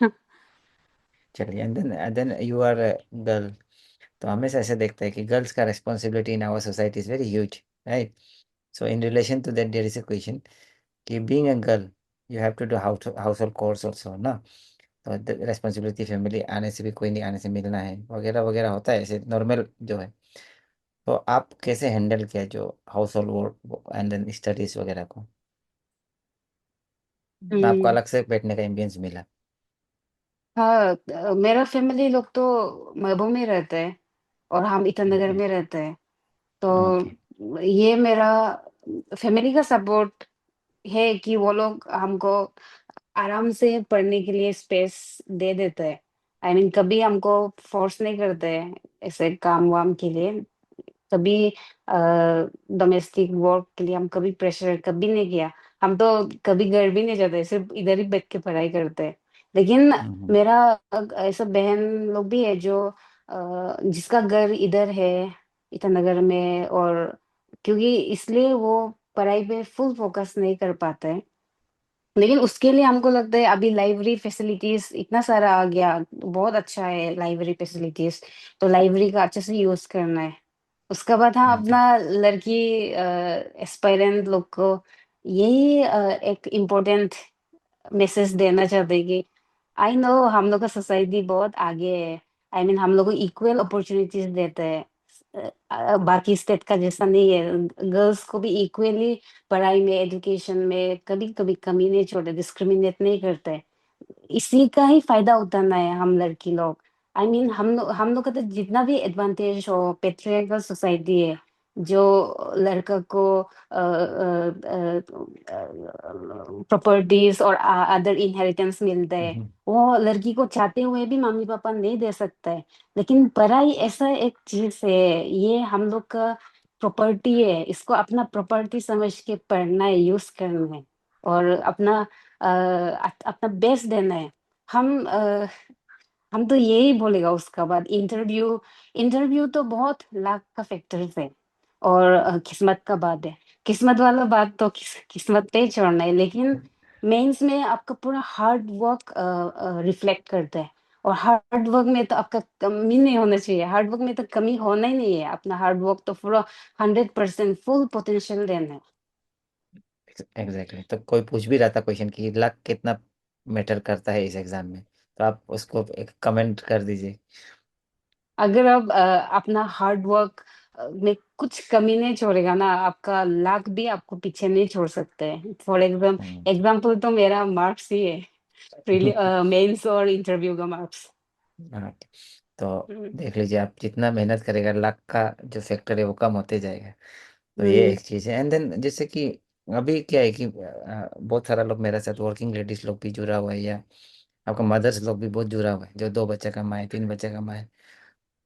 चलिए, and then you are girl, तो हमेशा ऐसे देखते हैं कि गर्ल्स का responsibility in our society is very huge, right? So in relation to that there is a question कि being a girl you have to do household chores also ना, तो रेस्पॉन्सिबिलिटी फैमिली आने से भी कोई नहीं, आने से मिलना है वगैरह वगैरह होता है, ऐसे नॉर्मल जो है। तो आप कैसे हैंडल किया जो house hold work and then studies वगैरह को, ना आपको हम्म। अलग से बैठने का एम्बियंस मिला? हाँ मेरा फैमिली लोग तो महबूब में रहते हैं, और हम ईटानगर ओके में रहते हैं। ओके। तो ये मेरा फैमिली का सपोर्ट है कि वो लोग हमको आराम से पढ़ने के लिए स्पेस दे देते हैं। आई मीन कभी हमको फोर्स नहीं करते हैं ऐसे काम वाम के लिए। कभी डोमेस्टिक वर्क के लिए हम कभी प्रेशर कभी नहीं किया। हम तो कभी घर भी नहीं जाते, सिर्फ इधर ही बैठ के पढ़ाई करते हैं। लेकिन हम्म मेरा ऐसा बहन लोग भी है जो जिसका घर इधर है ईटानगर में, और क्योंकि इसलिए वो पढ़ाई पे फुल फोकस नहीं कर पाते हैं। लेकिन उसके लिए हमको लगता है अभी लाइब्रेरी फैसिलिटीज इतना सारा आ गया, बहुत अच्छा है लाइब्रेरी फैसिलिटीज। तो लाइब्रेरी का अच्छे से यूज करना है। उसके बाद हाँ ओके। अपना लड़की एस्पायरेंट लोग को यही एक इम्पोर्टेंट मैसेज देना चाहते हैं कि आई नो हम लोग का सोसाइटी बहुत आगे है। आई मीन हम लोग को इक्वल अपॉर्चुनिटीज देते हैं। बाकी स्टेट का जैसा नहीं है। गर्ल्स को भी इक्वली पढ़ाई में, एजुकेशन में कभी कभी कमी नहीं छोड़ते, डिस्क्रिमिनेट नहीं करते। इसी का ही फायदा उठाना है हम लड़की लोग। आई मीन हम लोग का तो जितना भी एडवांटेज हो, पेट्रियार्कल सोसाइटी है, जो लड़का को प्रॉपर्टीज और अदर इनहेरिटेंस मिलते हैं, हम्म, वो लड़की को चाहते हुए भी मम्मी पापा नहीं दे सकते हैं। लेकिन पढ़ाई ऐसा एक चीज है, ये हम लोग का प्रॉपर्टी है, इसको अपना प्रॉपर्टी समझ के पढ़ना है, यूज करना है, और अपना अपना बेस्ट देना है। हम हम तो यही बोलेगा। उसका बाद इंटरव्यू, इंटरव्यू तो बहुत लाख का फैक्टर्स है, और किस्मत का बात है। किस्मत वाला बात तो किस्मत पे ही छोड़ना है, लेकिन मेंस में आपका पूरा हार्ड वर्क रिफ्लेक्ट करता है। और हार्ड वर्क में तो आपका कमी नहीं होना चाहिए, हार्ड वर्क में तो कमी होना ही नहीं है। अपना हार्ड वर्क तो पूरा 100% फुल पोटेंशियल देना है। एग्जैक्टली। तो कोई पूछ भी रहा था क्वेश्चन कि लक कितना मैटर करता है इस एग्जाम में, तो आप उसको एक कमेंट कर दीजिए। अगर आप अपना हार्ड वर्क में कुछ कमी नहीं छोड़ेगा ना, आपका लाख भी आपको पीछे नहीं छोड़ सकते हैं। For hmm. एग्जाम्पल तो मेरा मार्क्स ही है, मेंस और इंटरव्यू का मार्क्स। हाँ, तो देख लीजिए, आप जितना मेहनत करेगा लक का जो फैक्टर है वो कम होते जाएगा। तो ये हम्म एक चीज़ है। एंड देन जैसे कि अभी क्या है कि बहुत सारा लोग मेरे साथ वर्किंग लेडीज लोग भी जुड़ा हुआ है, या आपका मदर्स लोग भी बहुत जुड़ा हुआ है, जो 2 बच्चे कमाए, 3 बच्चे कमाए।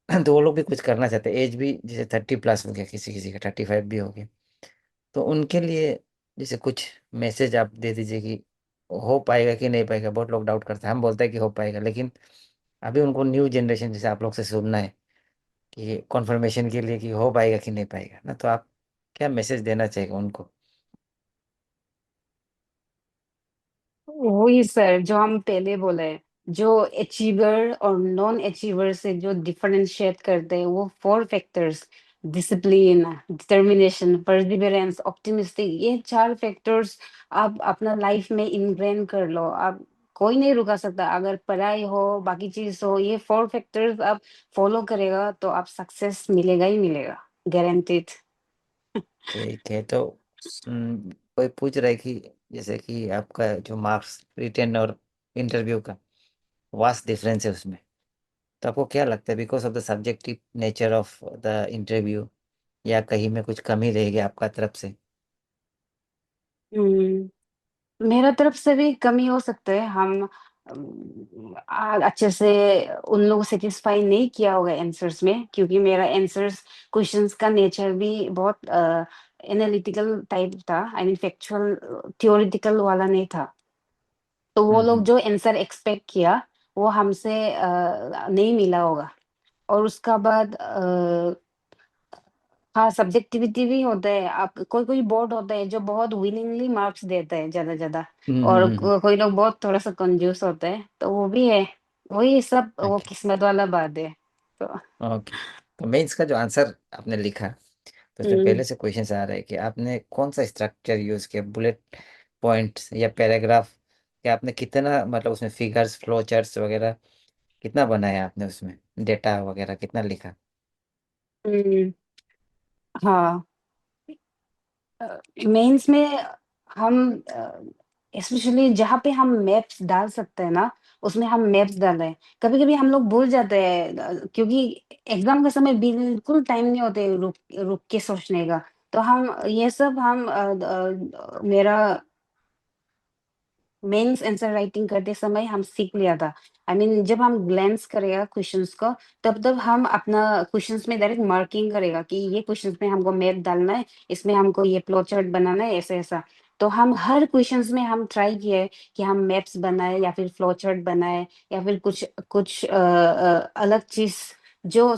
तो वो लोग भी कुछ करना चाहते हैं। एज भी जैसे 30+ हो गया, किसी किसी का 35 भी हो गया। तो उनके लिए जैसे कुछ मैसेज आप दे दीजिए कि हो पाएगा कि नहीं पाएगा। बहुत लोग डाउट करते हैं, हम बोलते हैं कि हो पाएगा, लेकिन अभी उनको न्यू जनरेशन जैसे आप लोग से सुनना है कि कॉन्फर्मेशन के लिए कि हो पाएगा कि नहीं पाएगा ना। तो आप क्या मैसेज देना चाहिए उनको? वही सर, जो हम पहले बोले, जो अचीवर और नॉन अचीवर से जो डिफरेंशिएट करते हैं, वो 4 factors: discipline, determination, perseverance, optimistic, ये 4 फैक्टर्स आप अपना लाइफ में इनग्रेन कर लो। आप कोई नहीं रुका सकता। अगर पढ़ाई हो, बाकी चीज हो, ये 4 फैक्टर्स आप फॉलो करेगा तो आप सक्सेस मिलेगा ही मिलेगा, गारंटीड। ठीक है। तो कोई पूछ रहा है कि जैसे कि आपका जो मार्क्स रिटर्न और इंटरव्यू का वास्ट डिफरेंस है उसमें, तो आपको क्या लगता है because of the subjective nature of the interview, या कहीं में कुछ कमी रहेगी आपका तरफ से? मेरा तरफ से भी कमी हो सकता है। हम अच्छे से उन लोगों सेटिस्फाई नहीं किया होगा आंसर्स में, क्योंकि मेरा आंसर्स क्वेश्चंस का नेचर भी बहुत एनालिटिकल टाइप था। आई मीन फैक्चुअल, थियोरिटिकल वाला नहीं था। तो वो लोग हम्म। जो आंसर एक्सपेक्ट किया, वो हमसे नहीं मिला होगा। और उसका बाद हाँ, सब्जेक्टिविटी भी होता है। आप कोई कोई बोर्ड होता है जो बहुत विलिंगली मार्क्स देता है, ज्यादा ज्यादा। और हम्म। कोई लोग बहुत थोड़ा सा कंजूस होता है, तो वो भी है। वही सब, वो ओके। किस्मत वाला बात है। तो ओके। तो मेंस का जो आंसर आपने लिखा, तो उसमें हम्म पहले से क्वेश्चन आ रहा है कि आपने कौन सा स्ट्रक्चर यूज किया, बुलेट पॉइंट्स या पैराग्राफ, या आपने कितना मतलब उसमें फिगर्स, फ्लो चार्ट्स वगैरह कितना बनाया आपने, उसमें डेटा वगैरह कितना लिखा? हम्म, हाँ। मेंस में हम स्पेशली जहाँ पे हम मैप्स डाल सकते हैं ना, उसमें हम मैप्स डालें। कभी कभी हम लोग भूल जाते हैं, क्योंकि एग्जाम के समय बिल्कुल टाइम नहीं होते रुक रुक के सोचने का। तो हम ये सब हम मेरा मेंस आंसर राइटिंग करते समय हम सीख लिया था। आई मीन जब हम ग्लैंस करेगा क्वेश्चंस को, तब तब हम अपना क्वेश्चंस में डायरेक्ट मार्किंग करेगा कि ये क्वेश्चंस में हमको मैप डालना है, इसमें हमको ये फ्लो चार्ट बनाना है, ऐसा ऐसा। तो हम हर क्वेश्चंस में हम ट्राई किए कि हम मैप्स बनाए, या फिर फ्लो चार्ट बनाए, या फिर कुछ कुछ अलग चीज, जो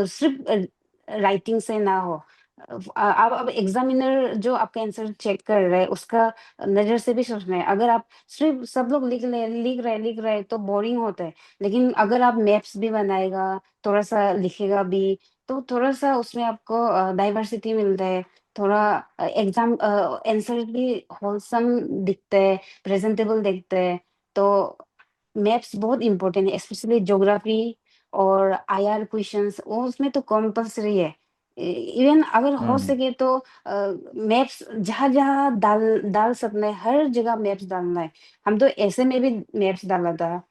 सिर्फ राइटिंग से ना हो। अब एग्जामिनर जो आपका आंसर चेक कर रहा है, उसका नजर से भी सोचना है। अगर आप सिर्फ सब लोग लिख रहे हैं तो बोरिंग होता है। लेकिन अगर आप मैप्स भी बनाएगा, थोड़ा सा लिखेगा भी, तो थोड़ा सा उसमें आपको डाइवर्सिटी मिलता है। थोड़ा एग्जाम आंसर भी होलसम दिखते हैं, प्रेजेंटेबल दिखते हैं। तो मैप्स बहुत इंपॉर्टेंट है, स्पेशली ज्योग्राफी और आईआर क्वेश्चंस वो उसमें तो कंपल्सरी है। इवन अगर हो हम्म सके तो मैप्स जहाँ जहाँ डाल डाल सकना है, हर जगह मैप्स डालना है। हम तो ऐसे में भी मैप्स डाला था।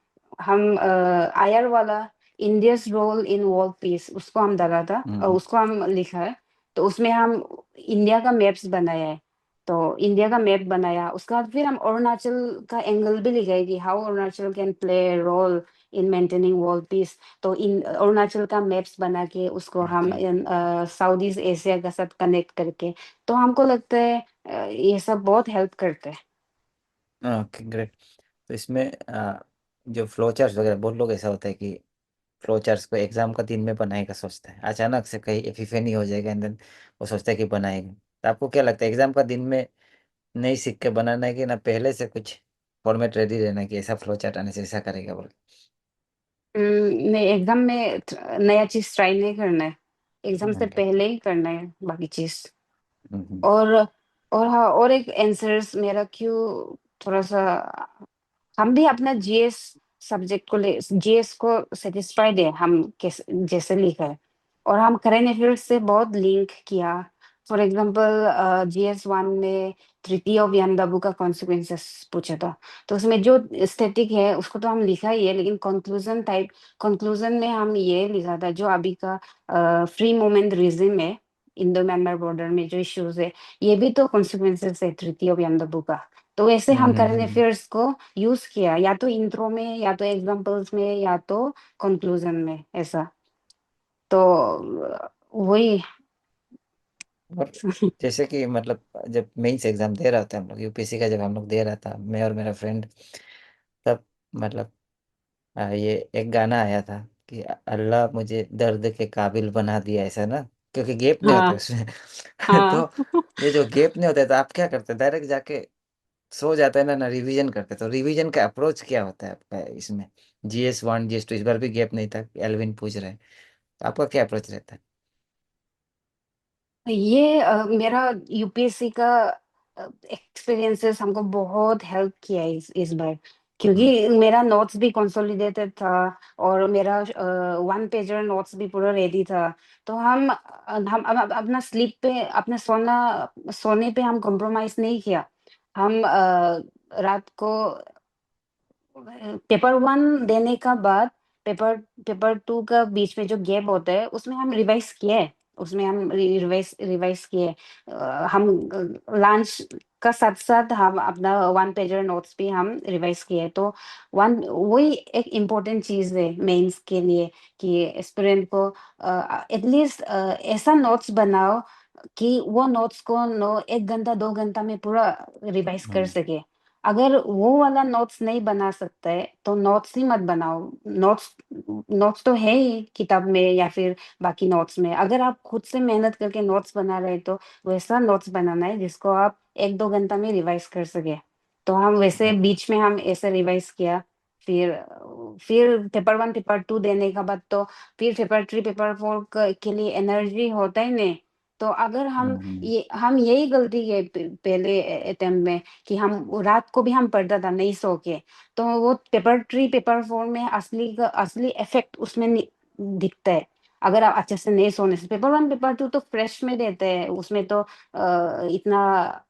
हम आईआर वाला India's role in world peace उसको हम डाला था और हम्म उसको हम लिखा है। तो उसमें हम इंडिया का मैप्स बनाया है। तो इंडिया का मैप बनाया, उसके बाद फिर हम अरुणाचल का एंगल भी लिखा है कि how Arunachal can play role in maintaining world peace. तो इन अरुणाचल का मैप्स बना के उसको हम ओके साउथ ईस्ट एशिया के साथ कनेक्ट करके, तो हमको लगता है ये सब बहुत हेल्प करते हैं। Okay great. तो इसमें जो फ्लो चार्ट वगैरह बहुत लोग ऐसा होता है कि फ्लो चार्ट्स को एग्जाम का दिन में बनाएगा सोचता है, अचानक से कहीं एपिफेनी हो जाएगा एंड देन वो सोचता है कि बनाएगा। तो आपको क्या लगता है एग्जाम का दिन में नहीं सीख के बनाना है कि ना पहले से कुछ फॉर्मेट रेडी रहना है कि ऐसा फ्लो चार्ट आने से ऐसा करेगा बोल। नहीं, एग्जाम में नया चीज ट्राई नहीं करना है। एग्जाम से ओके पहले ही करना है बाकी चीज। हम्म और और हाँ, और एक आंसर्स मेरा क्यों थोड़ा सा, हम भी अपना जीएस सब्जेक्ट को ले जीएस को सेटिस्फाइड है हम कैसे जैसे लिखा है। और हम करेंट अफेयर्स से बहुत लिंक किया। फॉर एग्जांपल जीएस वन में तृतीय व्यानदाबु का कॉन्सिक्वेंसेस पूछा था। तो उसमें जो स्टैटिक है उसको तो हम लिखा ही है, लेकिन कंक्लूजन में हम ये लिखा था जो अभी का फ्री मूवमेंट रिजिम है, इंडो म्यांमार बॉर्डर में जो इश्यूज है, ये भी तो कॉन्सिक्वेंसेस है तृतीय व्यानदाबु का। तो ऐसे हम करंट हम्म। अफेयर्स को यूज किया, या तो इंट्रो में या तो एग्जांपल्स में या तो कंक्लूजन में ऐसा। तो वही। और जैसे कि मतलब जब मेंस एग्जाम दे रहा था हम लोग यूपीएससी का, जब हम लोग दे रहा था मैं और मेरा फ्रेंड, तब मतलब ये एक गाना आया था कि अल्लाह मुझे दर्द के काबिल बना दिया, ऐसा ना, क्योंकि गैप नहीं होते हाँ उसमें। हाँ। तो ये जो गैप नहीं होता है तो आप क्या करते हैं, डायरेक्ट जाके सो जाते हैं ना रिवीजन करते? तो रिवीजन का अप्रोच क्या होता है आपका इसमें? जीएस वन जीएस टू इस बार भी गैप नहीं था, एल्विन पूछ रहे हैं, तो आपका क्या अप्रोच रहता है? ये मेरा यूपीएससी का एक्सपीरियंसेस हमको बहुत हेल्प किया इस बार, हम्म क्योंकि मेरा नोट्स भी कंसोलिडेटेड था और मेरा वन पेजर नोट्स भी पूरा रेडी था। तो हम अपना स्लीप पे अपने सोने पे हम कॉम्प्रोमाइज नहीं किया। हम रात को पेपर वन देने का बाद पेपर पेपर टू का बीच में जो गैप होता है उसमें हम रिवाइज किए। उसमें हम रिवाइज रिवाइज किए। हम लंच का साथ साथ हम अपना वन पेजर नोट्स भी हम रिवाइज किए। तो वन वही एक इम्पोर्टेंट चीज है मेंस के लिए, कि एस्पिरेंट को एटलीस्ट ऐसा नोट्स बनाओ कि वो नोट्स को नो 1 घंटा 2 घंटा में पूरा रिवाइज कर हम्म सके। अगर वो वाला नोट्स नहीं बना सकता है तो नोट्स ही मत बनाओ। नोट्स नोट्स तो है ही किताब में या फिर बाकी नोट्स में। अगर आप खुद से मेहनत करके नोट्स बना रहे हैं तो वैसा नोट्स बनाना है जिसको आप 1 2 घंटा में रिवाइज कर सके। तो हम वैसे बीच में हम ऐसे रिवाइज किया। फिर फिर पेपर वन पेपर टू देने का बाद तो फिर पेपर थ्री पेपर फोर के लिए एनर्जी होता ही नहीं। तो अगर हम्म हम यही गलती किए पहले अटेम्प्ट में, कि हम रात को भी हम पढ़ता था नहीं सो के। तो वो पेपर थ्री पेपर फोर में असली इफेक्ट उसमें दिखता है। अगर आप अच्छे से नहीं सोने से, पेपर वन पेपर टू तो फ्रेश में देते हैं, उसमें तो इतना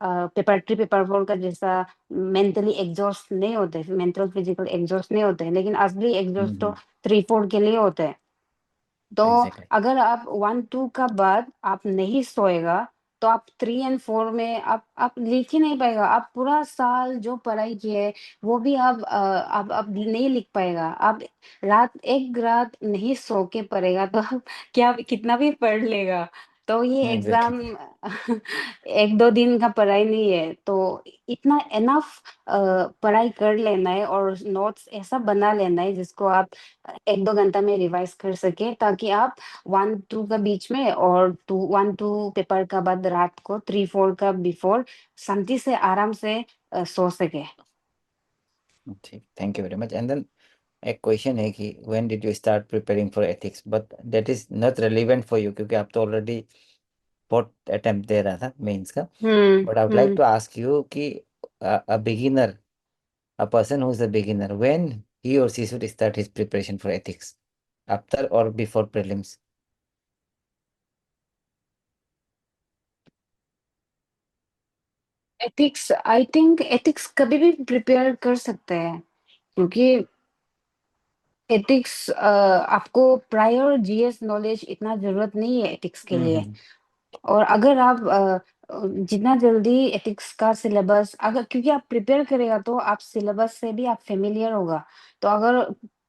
पेपर थ्री पेपर फोर का जैसा मेंटली एग्जॉस्ट नहीं होते, मेंटल फिजिकल एग्जॉस्ट नहीं होते हैं, लेकिन असली एग्जॉस्ट तो थ्री फोर के लिए होते हैं। तो एग्जैक्टली अगर आप वन टू का बाद आप नहीं सोएगा तो आप थ्री एंड फोर में आप लिख ही नहीं पाएगा। आप पूरा साल जो पढ़ाई की है वो भी आप नहीं लिख पाएगा। आप एक रात नहीं सो के पढ़ेगा तो आप क्या कितना भी पढ़ लेगा। तो ये एग्जैक्टली। एग्जाम 1 2 दिन का पढ़ाई नहीं है। तो इतना एनफ पढ़ाई कर लेना है और नोट्स ऐसा बना लेना है जिसको आप 1 2 घंटा में रिवाइज कर सके, ताकि आप वन टू का बीच में और टू वन टू पेपर का बाद रात को थ्री फोर का बिफोर शांति से आराम से सो सके। ठीक, thank you very much. And then एक क्वेश्चन है कि when did you start preparing for ethics, but that is not relevant for you क्योंकि आप तो ऑलरेडी फोर्थ अटेम्प्ट दे रहा था मेंस का। But I would like hmm. To ask you कि a beginner, a person who is a beginner, when he or she should start his preparation for ethics, after और before prelims? Ethics, I think ethics कभी भी prepare कर सकते हैं, क्योंकि ethics आपको prior GS knowledge इतना जरूरत नहीं है एथिक्स के लिए। हम्म। और अगर आप जितना जल्दी एथिक्स का सिलेबस, अगर क्योंकि आप प्रिपेयर करेगा तो आप सिलेबस से भी आप फेमिलियर होगा। तो अगर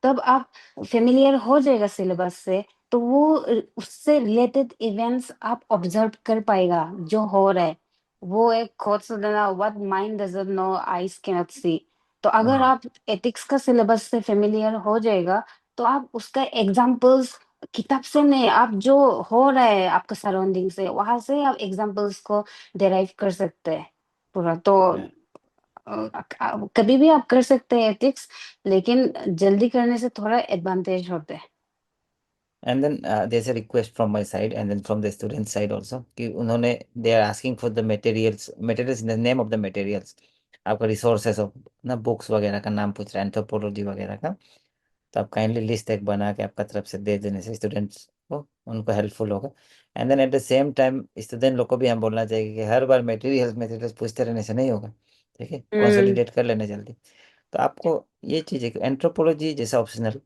तब आप फेमिलियर हो जाएगा सिलेबस से, तो वो उससे रिलेटेड इवेंट्स आप ऑब्जर्व कर पाएगा जो हो रहा है। वो एक कोट सुना ना, what mind doesn't know eyes cannot see. तो अगर हाँ। आप एथिक्स का सिलेबस से फेमिलियर हो जाएगा, तो आप उसका एग्जाम्पल्स किताब से नहीं, आप जो हो रहा है आपका सराउंडिंग से, वहां से आप एग्जांपल्स को डिराइव कर सकते हैं पूरा। तो कभी भी आप कर सकते हैं एथिक्स, लेकिन जल्दी करने से थोड़ा एडवांटेज होते हैं। And then there is a request from my side and then from the student side also कि उन्होंने they are asking for the materials in the name of the materials. आपका रिसोर्सेस ऑफ ना books वगैरह का नाम पूछ रहा है, एंथ्रोपोलॉजी वगैरह का। तो आप काइंडली लिस्ट एक बना के आपका तरफ से दे देने से स्टूडेंट्स को उनको हेल्पफुल होगा। And then at the same time student लोग को भी हम बोलना चाहिए कि हर बार मटेरियल्स मटेरियल्स पूछते रहने से नहीं होगा। ठीक है, हम्म। कंसोलिडेट कर लेना जल्दी। तो आपको ये चीज़ है कि एंथ्रोपोलॉजी जैसा ऑप्शनल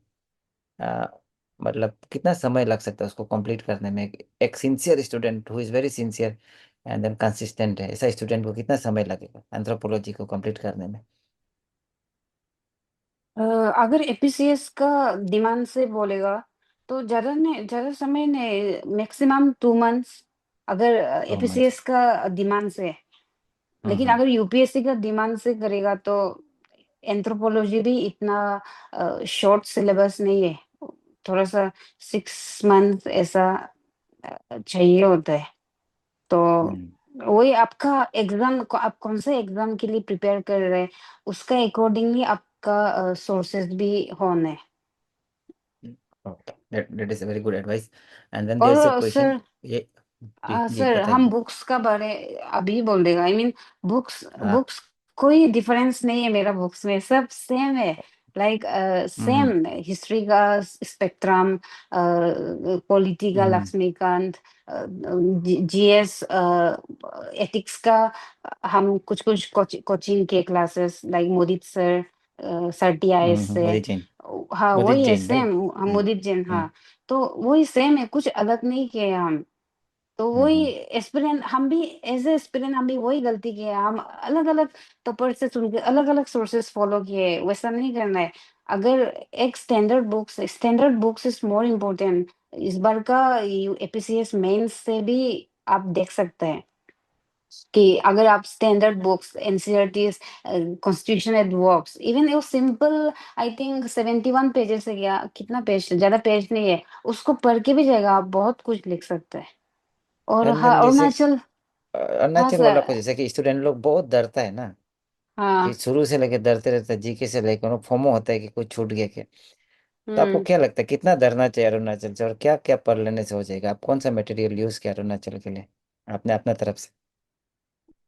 मतलब कितना समय लग सकता है उसको कंप्लीट करने में? एक sincere student who is very sincere and then consistent है, ऐसा स्टूडेंट को कितना समय लगेगा एंथ्रोपोलॉजी को कंप्लीट करने में? अ, अगर एपीसीएस का डिमांड से बोलेगा, तो ज्यादा समय ने, मैक्सिमम 2 मंथ्स, अगर 2 मंथ्स। एपीसीएस का डिमांड से। लेकिन हम्म। अगर यूपीएससी का डिमांड से करेगा, तो एंथ्रोपोलॉजी भी इतना शॉर्ट सिलेबस नहीं है। थोड़ा सा 6 मंथ ऐसा चाहिए होता है। तो हम्म। वही आपका एग्जाम को, आप कौन से एग्जाम के लिए प्रिपेयर कर रहे हैं, उसका अकॉर्डिंगली आपका सोर्सेज भी होने। Okay, that is a very good advice. And then there is a और क्वेश्चन। सर, ये जी जी सर हम बताइए। बुक्स का बारे अभी बोल देगा, आई मीन बुक्स हाँ। बुक्स कोई डिफरेंस नहीं है मेरा बुक्स में, सब सेम है। लाइक हम्म। सेम हिस्ट्री का स्पेक्ट्रम, पॉलिटी का हम्म। लक्ष्मीकांत, जीएस, एथिक्स का। हम कुछ कुछ कोचिंग के classes like Modit sir, sir TIS से। मोदी जैन। हाँ मोदी वही है जैन राइट। सेम। हम हम्म। मोदित जैन, हम्म। हाँ। तो वही सेम है, कुछ अलग नहीं किए हम। तो वही हम्म। एस्पिरेंट हम भी, एज ए एस्पिरेंट हम भी वही गलती किए, हम अलग अलग टॉपर से सुन के अलग अलग सोर्सेस फॉलो किए, वैसा नहीं करना है। अगर एक standard books is more important. इस बार का एपीसीएस मेंस से भी आप देख सकते हैं कि अगर आप standard books, NCERTs, constitution eight works, even वो सिंपल, आई थिंक 71 पेजेस है, या कितना पेज, ज्यादा पेज नहीं है, उसको पढ़ के भी जाएगा, आप बहुत कुछ लिख सकते हैं। और एंड हाँ, देन जैसे अरुणाचल। हाँ अरुणाचल वाला सर। को जैसे कि स्टूडेंट लोग बहुत डरता है ना, कि हाँ। शुरू से लेके डरते रहते हैं, जीके से लेकर उनको फोमो होता है कि कुछ छूट गया क्या। तो आपको हम्म। क्या लगता है कितना डरना चाहिए अरुणाचल से, और क्या क्या पढ़ लेने से हो जाएगा? आप कौन सा मटेरियल यूज किया अरुणाचल के लिए आपने अपना तरफ से?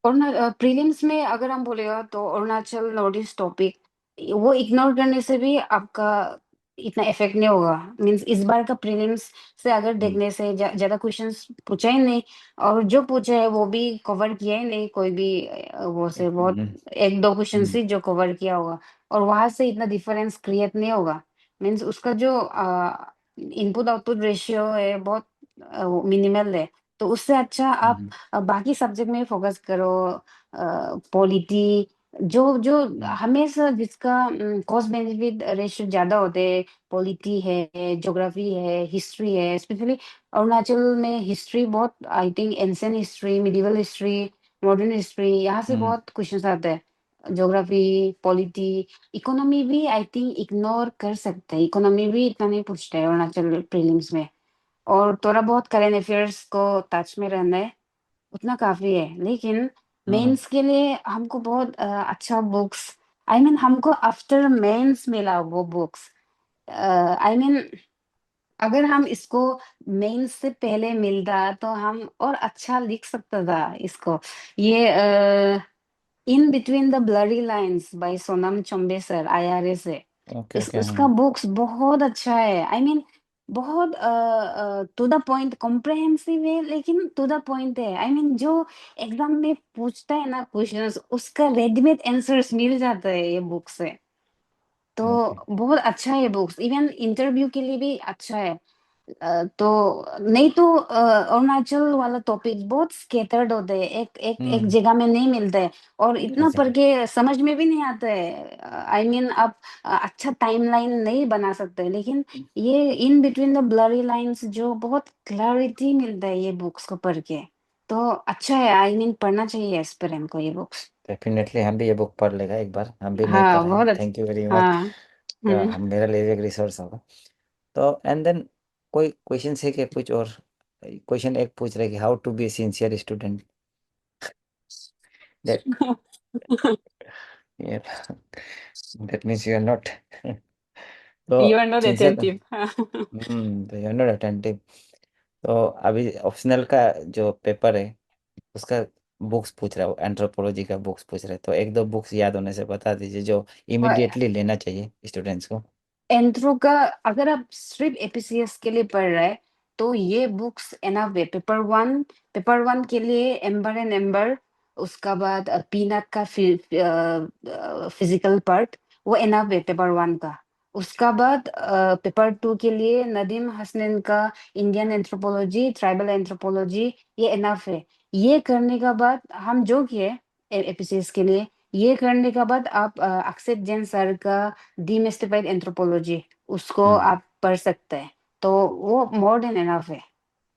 और प्रीलिम्स में अगर हम बोलेगा, तो अरुणाचल नॉर्थ ईस्ट टॉपिक, वो इग्नोर करने से भी आपका इतना इफेक्ट नहीं होगा। मींस इस बार का प्रीलिम्स से अगर हम्म। देखने से ज्यादा क्वेश्चंस पूछा ही नहीं, और जो पूछे है वो भी कवर किया ही नहीं कोई भी। वो से बहुत हम्म। एक दो क्वेश्चन हम्म। ही जो कवर किया होगा, और वहां से इतना डिफरेंस क्रिएट नहीं होगा। मींस उसका जो इनपुट आउटपुट रेशियो है, बहुत मिनिमल है। तो उससे अच्छा आप हम्म। बाकी सब्जेक्ट में फोकस करो। पॉलिटी, जो जो हम्म। हमेशा जिसका कॉस्ट बेनिफिट रेशियो ज्यादा होते हैं, पॉलिटी है, ज्योग्राफी है, हिस्ट्री है। स्पेशली अरुणाचल में हिस्ट्री बहुत, I think ancient history, medieval history, modern history, यहाँ से हम्म। बहुत क्वेश्चन आते हैं। ज्योग्राफी, पॉलिटी, इकोनॉमी भी आई थिंक इग्नोर कर सकते हैं, इकोनॉमी भी इतना नहीं पूछते हैं अरुणाचल प्रीलिम्स में। और थोड़ा बहुत करेंट अफेयर्स को टच में रहना है, उतना काफी है। लेकिन हम्म। मेंस के लिए हमको बहुत अच्छा बुक्स, आई मीन हमको आफ्टर मेंस मिला वो बुक्स। आई मीन अगर हम इसको मेंस से पहले मिलता, तो हम और अच्छा लिख सकता था इसको। ये in between the blurry lines by Sonam Chombe sir, IRA से। ओके इस ओके। उसका बुक्स बहुत अच्छा है, आई मीन बहुत टू द पॉइंट कॉम्प्रहेंसिव है, लेकिन टू द पॉइंट है। आई मीन जो एग्जाम में पूछता है ना क्वेश्चंस, उसका रेडीमेड आंसर्स मिल जाता है ये बुक से। तो ओके। बहुत अच्छा है बुक्स, इवन इंटरव्यू के लिए भी अच्छा है। तो नहीं तो अरुणाचल वाला टॉपिक बहुत स्केटर्ड होते हैं, एक एक एक हम्म। जगह में नहीं मिलता है, और इतना पढ़ एग्जैक्टली। के समझ में भी नहीं आता है। आई मीन आप अच्छा टाइमलाइन नहीं बना सकते, लेकिन ये in between the blurry lines जो बहुत क्लैरिटी मिलता है ये बुक्स को पढ़ के। तो अच्छा है, आई मीन पढ़ना चाहिए एस्पिरेंट को ये बुक्स। डेफिनेटली हम भी ये बुक पढ़ लेगा एक बार, हम भी नहीं हाँ पढ़ा है, बहुत अच्छा। Thank you very much. हाँ। तो हम्म। हम मेरे लिए एक रिसोर्स होगा। तो एंड देन कोई क्वेश्चन है कि कुछ और? क्वेश्चन एक पूछ रहे कि how to be sincere student, that that means you are not तो you are not sincere. Attentive. तो यू आर नॉट अटेंटिव। तो अभी ऑप्शनल का जो पेपर है उसका बुक्स पूछ रहा है, एंथ्रोपोलॉजी का बुक्स पूछ रहे हैं, तो एक दो बुक्स याद होने से बता दीजिए जो इमिडिएटली लेना चाहिए स्टूडेंट्स को। एंथ्रो का अगर आप सिर्फ एपीसीएस के लिए पढ़ रहे हैं, तो ये बुक्स एनफ है। पेपर वन के लिए एम्बर एंड एम्बर, उसका बाद पीनट का फिजिकल पार्ट, वो एनफ है पेपर वन का। उसका बाद पेपर टू के लिए नदीम हसनैन का इंडियन एंथ्रोपोलॉजी, ट्राइबल एंथ्रोपोलॉजी, ये एनफ है। ये करने का बाद हम जो किए एपीसीएस के लिए, ये करने का बाद आप अक्षत जैन सर का डीमिस्टिफाइड एंथ्रोपोलॉजी, उसको हम्म। आप पढ़ सकते हैं। तो वो मोर देन एनफ है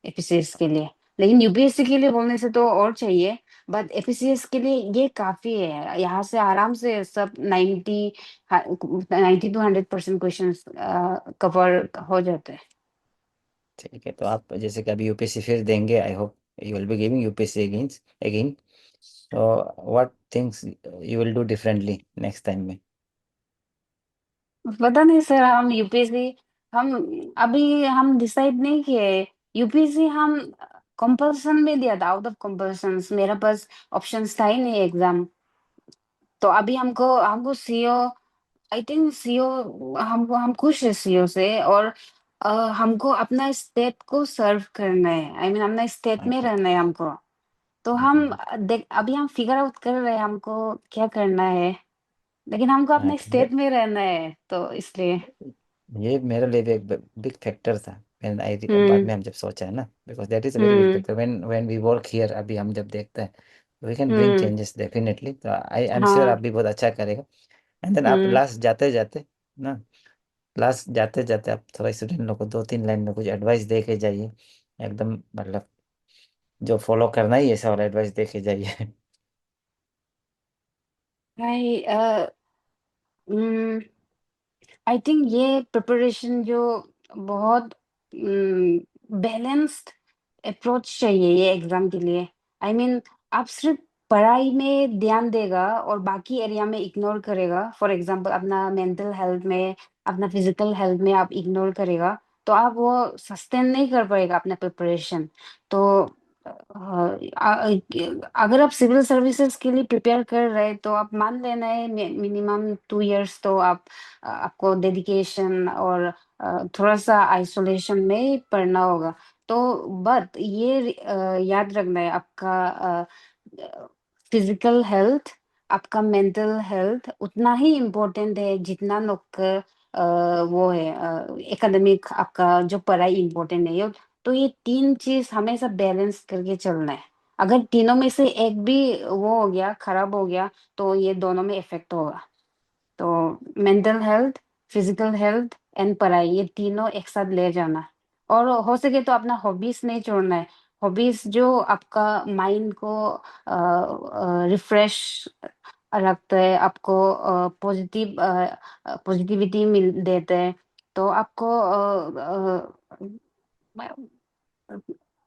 एपीसीएस के लिए। लेकिन यूपीएससी के लिए बोलने से तो और चाहिए, बट एपीसीएस के लिए ये काफी है। यहाँ से आराम से सब 90 टू 100% क्वेश्चन कवर हो जाते हैं। ठीक है, तो आप जैसे कि अभी यूपीएससी फिर देंगे, I hope you will be giving UPSC again again, तो what things you will do differently next time में? पता नहीं सर, हम यूपीएससी, हम अभी हम डिसाइड नहीं किए। यूपीएससी हम कंपल्सन में दिया था, आउट ऑफ कंपल्सन, मेरा पास ऑप्शंस था ही नहीं एग्जाम। तो अभी हमको हमको सीओ, आई थिंक सीओ, हमको हम खुश है सीओ से। और हमको अपना स्टेट को सर्व करना है, आई मीन अपना स्टेट में ओके। रहना है हमको। तो हम देख अभी हम फिगर आउट कर रहे हैं हमको क्या करना है, लेकिन हमको अपने ओके। स्टेट में रहना है, तो इसलिए। ये मेरे लिए भी एक बिग फैक्टर था, व्हेन आई बाद हम्म। में हम जब सोचा है ना, because that is a very big hmm. Factor when we work here. अभी हम जब देखते हैं we can bring hmm. Changes definitely, तो आई एम श्योर हाँ। आप भी बहुत अच्छा करेगा। एंड देन आप हम्म। लास्ट जाते जाते ना, क्लास जाते जाते आप थोड़ा स्टूडेंट लोग को दो तीन लाइन में कुछ एडवाइस दे के जाइए, एकदम मतलब जो फॉलो करना ही ऐसा वाला एडवाइस दे के जाइए। भाई आई थिंक ये प्रिपरेशन जो बहुत बैलेंस्ड अप्रोच चाहिए ये एग्जाम के लिए। आई मीन आप सिर्फ पढ़ाई में ध्यान देगा और बाकी एरिया में इग्नोर करेगा, फॉर एग्जांपल अपना मेंटल हेल्थ में, अपना फिजिकल हेल्थ में आप इग्नोर करेगा, तो आप वो सस्टेन नहीं कर पाएगा अपना प्रिपरेशन। तो अगर आप सिविल सर्विसेज के लिए प्रिपेयर कर रहे हैं, तो आप मान लेना है मिनिमम 2 इयर्स तो आप आपको डेडिकेशन और थोड़ा सा आइसोलेशन में ही पढ़ना होगा। तो बट ये याद रखना है, आपका फिजिकल हेल्थ, आपका मेंटल हेल्थ उतना ही इम्पोर्टेंट है जितना लोग का वो है एकेडमिक, आपका जो पढ़ाई इम्पोर्टेंट है। तो ये तीन चीज हमेशा बैलेंस करके चलना है। अगर तीनों में से एक भी वो हो गया, खराब हो गया, तो ये दोनों में इफेक्ट होगा। तो mental health, physical health and पढ़ाई, ये तीनों एक साथ ले जाना। और हो सके तो अपना हॉबीज नहीं छोड़ना है। हॉबीज जो आपका माइंड को रिफ्रेश रखता है, आपको पॉजिटिव पॉजिटिविटी मिल देते हैं। तो आपको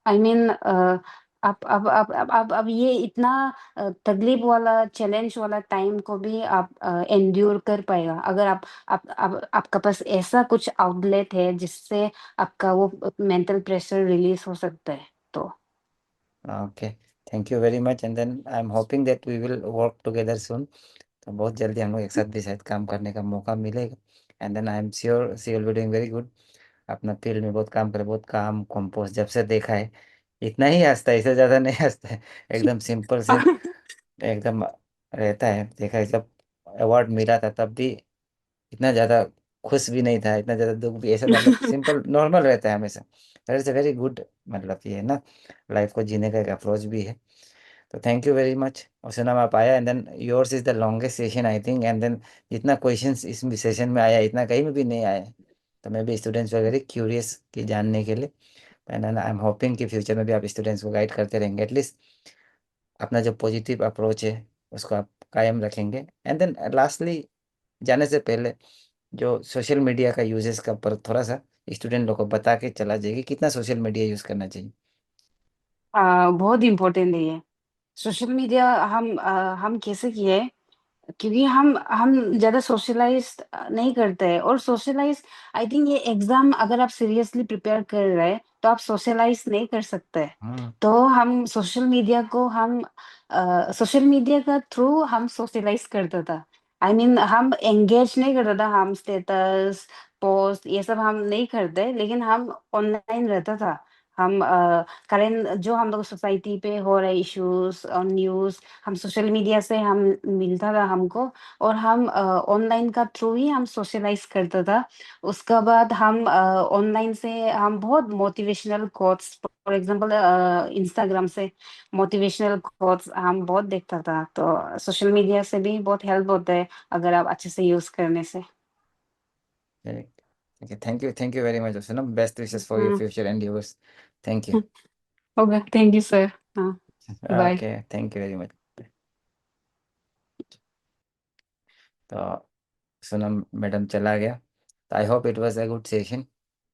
आई मीन अब ये इतना तकलीफ वाला चैलेंज वाला टाइम को भी आप एंड्योर कर पाएगा, अगर आपका पास ऐसा कुछ आउटलेट है जिससे आपका वो मेंटल प्रेशर रिलीज हो सकता है। तो okay, thank you very much, and then I am hoping that we will work together soon. तो बहुत जल्दी हम लोग एक साथ भी शायद काम करने का मौका मिलेगा, and then I am sure she will be doing very good. अपना फील्ड में बहुत काम करे, बहुत काम कंपोज जब से देखा है, इतना ही हंसता है, इससे ज़्यादा नहीं हंसता है। एकदम सिंपल से एकदम रहता है। देखा है, जब अवार्ड मिला था तब भी इतना ज़्यादा खुश भी नहीं था, इतना ज़्यादा दुख भी, ऐसा मतलब सिंपल नॉर्मल रहता है हमेशा। That is a very good, मतलब ये है ना, लाइफ को जीने का एक अप्रोच भी है। तो थैंक यू वेरी मच, और सुना आप आया, and then yours is the longest session I think, and then जितना क्वेश्चंस इस सेशन में आया इतना कहीं में भी नहीं आया। तो मैं भी स्टूडेंट्स वगैरह क्यूरियस कि जानने के लिए, एंड आई एम होपिंग कि फ्यूचर में भी आप स्टूडेंट्स को गाइड करते रहेंगे, एटलीस्ट अपना जो पॉजिटिव अप्रोच है उसको आप कायम रखेंगे। एंड देन लास्टली, जाने से पहले, जो सोशल मीडिया का यूजेस का पर थोड़ा सा स्टूडेंट लोग को बता के चला जाएगा कि कितना सोशल मीडिया यूज़ करना चाहिए। बहुत इम्पोर्टेंट है ये सोशल मीडिया। हम कैसे किए, क्योंकि हम ज्यादा सोशलाइज नहीं करते हैं। और सोशलाइज, आई थिंक ये एग्जाम अगर आप सीरियसली प्रिपेयर कर रहे हैं तो आप सोशलाइज नहीं कर सकते। हम्म। तो हम सोशल मीडिया को हम सोशल मीडिया का थ्रू हम सोशलाइज करता था। आई मीन हम एंगेज नहीं करता था, हम स्टेटस पोस्ट ये सब हम नहीं करते, लेकिन हम ऑनलाइन रहता था। हम करेंट जो हम लोग सोसाइटी पे हो रहे इश्यूज और न्यूज, हम सोशल मीडिया से हम मिलता था हमको। और हम ऑनलाइन का थ्रू ही हम सोशलाइज करता था। उसका बाद हम ऑनलाइन से हम बहुत motivational quotes, for example Instagram से मोटिवेशनल कोट्स हम बहुत देखता था। तो सोशल मीडिया से भी बहुत हेल्प होता है अगर आप अच्छे से यूज करने से। Okay, thank you very much, Osuna. Best wishes for your future endeavors. Thank you. Okay, thank you sir. हाँ, bye. Okay, thank you very much. तो सोनम मैडम चला गया, तो I hope it was a good session.